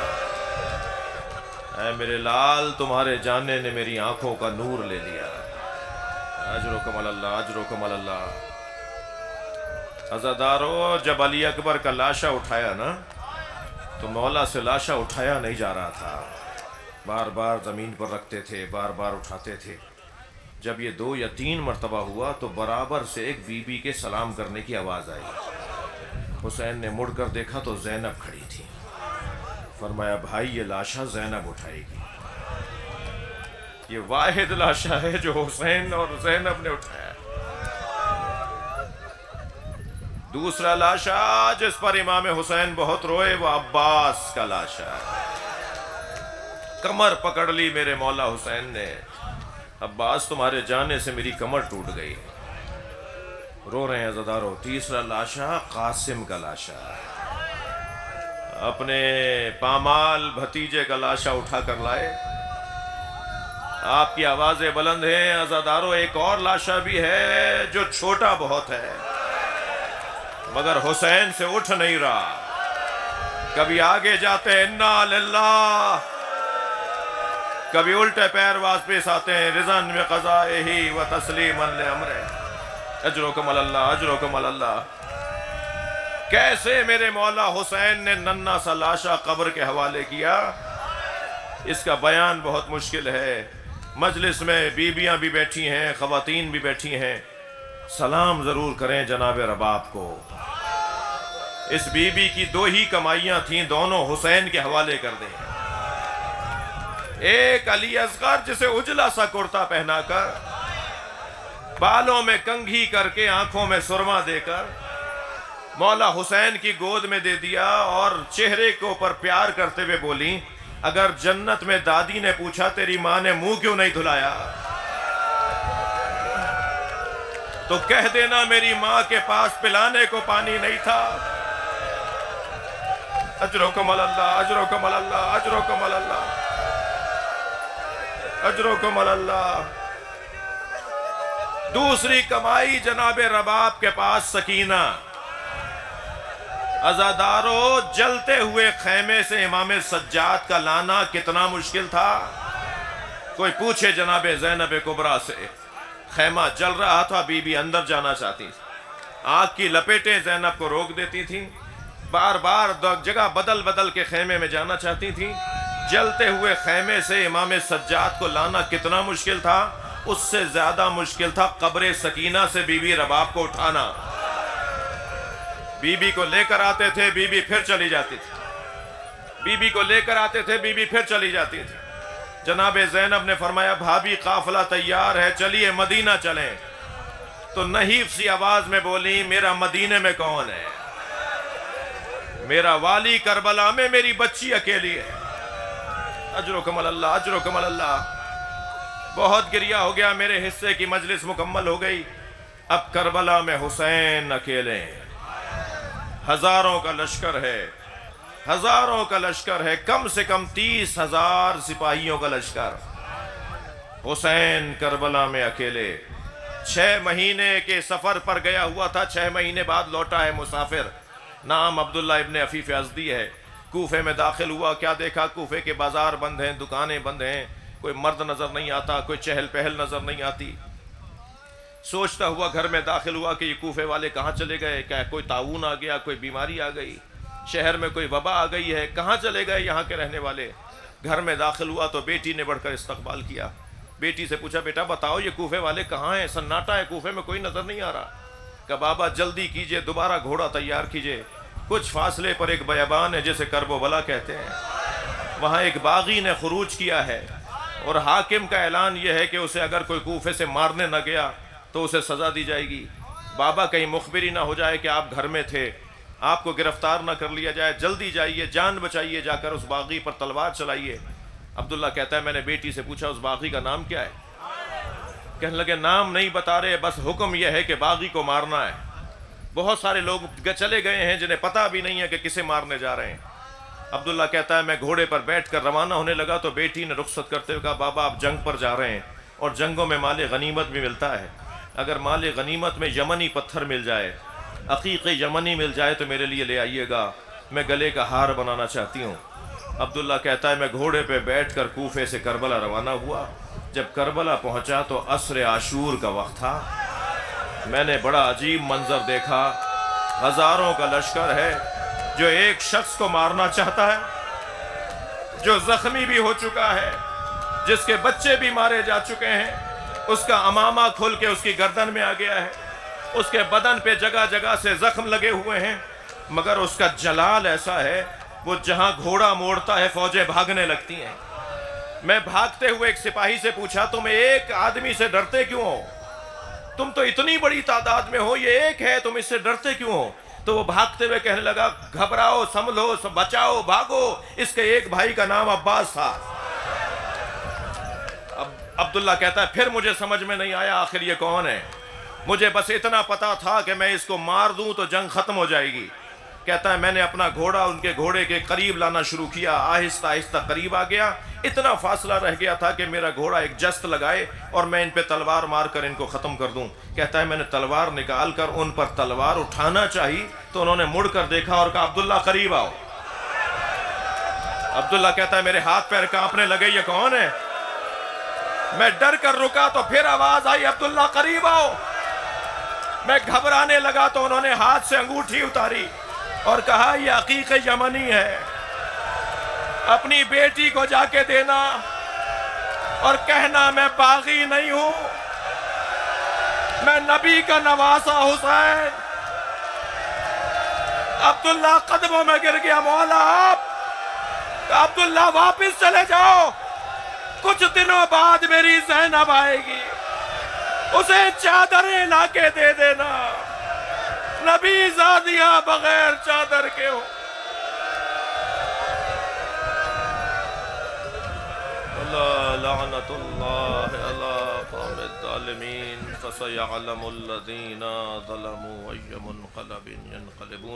اے میرے لال تمہارے جانے نے میری آنکھوں کا نور لے لیا۔ اجرکم اللہ، اجرکم اللہ۔ عزادارو جب علی اکبر کا لاشا اٹھایا نا تو مولا سے لاشا اٹھایا نہیں جا رہا تھا، بار بار زمین پر رکھتے تھے، بار بار اٹھاتے تھے۔ جب یہ 2 یا 3 مرتبہ ہوا تو برابر سے ایک بی بی کے سلام کرنے کی آواز آئی۔ حسین نے مڑ کر دیکھا تو زینب کھڑی تھی۔ فرمایا بھائی یہ لاشا زینب اٹھائے گی، یہ واحد لاشا ہے جو حسین اور زینب نے اٹھایا۔ دوسرا لاشا جس پر امام حسین بہت روئے وہ عباس کا لاشا۔ کمر پکڑ لی میرے مولا حسین نے، عباس تمہارے جانے سے میری کمر ٹوٹ گئی، رو رہے ہیں عزادارو۔ تیسرا لاشا قاسم کا لاشا، اپنے پامال بھتیجے کا لاشا اٹھا کر لائے۔ آپ کی آوازیں بلند ہیں عزادارو، ایک اور لاشا بھی ہے جو چھوٹا بہت ہے مگر حسین سے اٹھ نہیں رہا۔ کبھی آگے جاتے ہیں انا للہ، کبھی الٹے پیر واپس آتے ہیں رضاً بقضائہ و تسلیما لامرہ۔ اجرکم اللہ، اجرکم اللہ۔ کیسے میرے مولا حسین نے ننھا سا لاشا قبر کے حوالے کیا، اس کا بیان بہت مشکل ہے۔ مجلس میں بیویاں بھی بیٹھی ہیں، خواتین بھی بیٹھی ہیں، سلام ضرور کریں جناب رباب کو۔ اس بی بی کی 2 ہی کمائیاں تھیں، دونوں حسین کے حوالے کر دیں۔ ایک علی اصغر جسے اجلا سا کرتا پہنا کر، بالوں میں کنگھی کر کے، آنکھوں میں سرما دے کر مولا حسین کی گود میں دے دیا اور چہرے کے اوپر پیار کرتے ہوئے بولی اگر جنت میں دادی نے پوچھا تیری ماں نے منہ کیوں نہیں دھلایا تو کہہ دینا میری ماں کے پاس پلانے کو پانی نہیں تھا۔ اجرکم اللہ، اجرکم اللہ، اجرکم اللہ، اجرکم اللہ۔ دوسری کمائی جناب رباب کے پاس سکینہ۔ عزادارو جلتے ہوئے خیمے سے امام سجاد کا لانا کتنا مشکل تھا، کوئی پوچھے جناب زینب کبریٰ سے۔ خیمہ جل رہا تھا، بی بی اندر جانا چاہتی تھی، آگ کی لپیٹیں زینب کو روک دیتی تھیں، بار بار جگہ بدل بدل کے خیمے میں جانا چاہتی تھیں۔ جلتے ہوئے خیمے سے امام سجاد کو لانا کتنا مشکل تھا، اس سے زیادہ مشکل تھا قبر سکینہ سے بی بی رباب کو اٹھانا۔ بی بی کو لے کر آتے تھے، بی بی پھر چلی جاتی تھی، بی بی کو لے کر آتے تھے، بی بی پھر چلی جاتی تھی۔ جناب زینب نے فرمایا بھابی قافلہ تیار ہے، چلیے مدینہ چلیں۔ تو نحیف سی آواز میں بولی میرا مدینے میں کون ہے، میرا والی کربلا میں میری بچی اکیلی ہے۔ اجرکم اللہ، اجرکم اللہ۔ بہت گریہ ہو گیا، میرے حصے کی مجلس مکمل ہو گئی، اب کربلا میں حسین اکیلے ہیں، ہزاروں کا لشکر ہے، ہزاروں کا لشکر ہے، کم سے کم 30,000 سپاہیوں کا لشکر۔ حسین کربلا میں اکیلے، 6 مہینے کے سفر پر گیا ہوا تھا، 6 مہینے بعد لوٹا ہے مسافر، نام عبداللہ ابن عفیف ازدی ہے۔ کوفے میں داخل ہوا، کیا دیکھا کوفے کے بازار بند ہیں، دکانیں بند ہیں، کوئی مرد نظر نہیں آتا، کوئی چہل پہل نظر نہیں آتی۔ سوچتا ہوا گھر میں داخل ہوا کہ یہ کوفے والے کہاں چلے گئے، کیا کوئی طاعون آ گیا، کوئی بیماری آ گئی، شہر میں کوئی وبا آ گئی ہے، کہاں چلے گئے یہاں کے رہنے والے۔ گھر میں داخل ہوا تو بیٹی نے بڑھ کر استقبال کیا. بیٹی سے پوچھا بیٹا بتاؤ یہ کوفے والے کہاں ہیں؟ سناٹا ہے کوفے میں، کوئی نظر نہیں آ رہا. کہ بابا جلدی کیجئے، دوبارہ گھوڑا تیار کیجئے، کچھ فاصلے پر ایک بیابان ہے جسے کرب و بلا کہتے ہیں، وہاں ایک باغی نے خروج کیا ہے اور حاکم کا اعلان یہ ہے کہ اسے اگر کوئی کوفے سے مارنے نہ گیا تو اسے سزا دی جائے گی. بابا کہیں مخبری نہ ہو جائے کہ آپ گھر میں تھے، آپ کو گرفتار نہ کر لیا جائے، جلدی جائیے، جان بچائیے، جا کر اس باغی پر تلوار چلائیے. عبداللہ کہتا ہے میں نے بیٹی سے پوچھا اس باغی کا نام کیا ہے؟ کہنے لگے نام نہیں بتا رہے، بس حکم یہ ہے کہ باغی کو مارنا ہے. بہت سارے لوگ چلے گئے ہیں جنہیں پتہ بھی نہیں ہے کہ کسے مارنے جا رہے ہیں. عبداللہ کہتا ہے میں گھوڑے پر بیٹھ کر روانہ ہونے لگا تو بیٹی نے رخصت کرتے ہوئے کہا بابا آپ جنگ پر جا رہے ہیں اور جنگوں میں مال غنیمت بھی ملتا ہے، اگر مال غنیمت میں یمنی پتھر مل جائے، عقیق یمنی مل جائے تو میرے لیے لے آئیے گا، میں گلے کا ہار بنانا چاہتی ہوں. عبداللہ کہتا ہے میں گھوڑے پہ بیٹھ کر کوفے سے کربلا روانہ ہوا. جب کربلا پہنچا تو عصر عاشور کا وقت تھا. میں نے بڑا عجیب منظر دیکھا، ہزاروں کا لشکر ہے جو ایک شخص کو مارنا چاہتا ہے، جو زخمی بھی ہو چکا ہے، جس کے بچے بھی مارے جا چکے ہیں، اس کا امامہ کھل کے اس کی گردن میں آ گیا ہے، اس کے بدن پہ جگہ جگہ سے زخم لگے ہوئے ہیں، مگر اس کا جلال ایسا ہے وہ جہاں گھوڑا موڑتا ہے فوجیں بھاگنے لگتی ہیں. میں بھاگتے ہوئے ایک سپاہی سے پوچھا تم ایک آدمی سے ڈرتے کیوں ہو؟ تم تو اتنی بڑی تعداد میں ہو، یہ ایک ہے، تم اس سے ڈرتے کیوں ہو؟ تو وہ بھاگتے ہوئے کہنے لگا گھبراؤ، سنبھلو، بچاؤ، بھاگو. اس کے ایک بھائی کا نام عباس تھا. عبداللہ کہتا ہے پھر مجھے سمجھ میں نہیں آیا آخر یہ کون ہے. مجھے بس اتنا پتا تھا کہ میں اس کو مار دوں تو جنگ ختم ہو جائے گی. کہتا ہے میں نے اپنا گھوڑا ان کے گھوڑے کے قریب لانا شروع کیا، آہستہ آہستہ قریب آ گیا. اتنا فاصلہ رہ گیا تھا کہ میرا گھوڑا ایک جست لگائے اور میں ان پہ تلوار مار کر ان کو ختم کر دوں. کہتا ہے میں نے تلوار نکال کر ان پر تلوار اٹھانا چاہی تو انہوں نے مڑ کر دیکھا اور کہا عبداللہ قریب آؤ. عبداللہ کہتا ہے میرے ہاتھ پیر کانپنے لگے، یہ کون ہے؟ میں ڈر کر رکا تو پھر آواز آئی عبداللہ قریب آؤ. میں گھبرانے لگا تو انہوں نے ہاتھ سے انگوٹھی اتاری اور کہا یہ عقیق یمنی ہے، اپنی بیٹی کو جا کے دینا اور کہنا میں باغی نہیں ہوں، میں نبی کا نواسا حسین. عبداللہ قدموں میں گر گیا، مولا آپ. عبداللہ واپس چلے جاؤ، کچھ دنوں بعد میری زینب آئے گی، اسے چادریں لا کے دے دینا. نبی زادیاں بغیر چادر کے ہو. لعنت اللہ علی قوم الظالمین فسیعلم الذین ظلموا ای منقلب ینقلبون.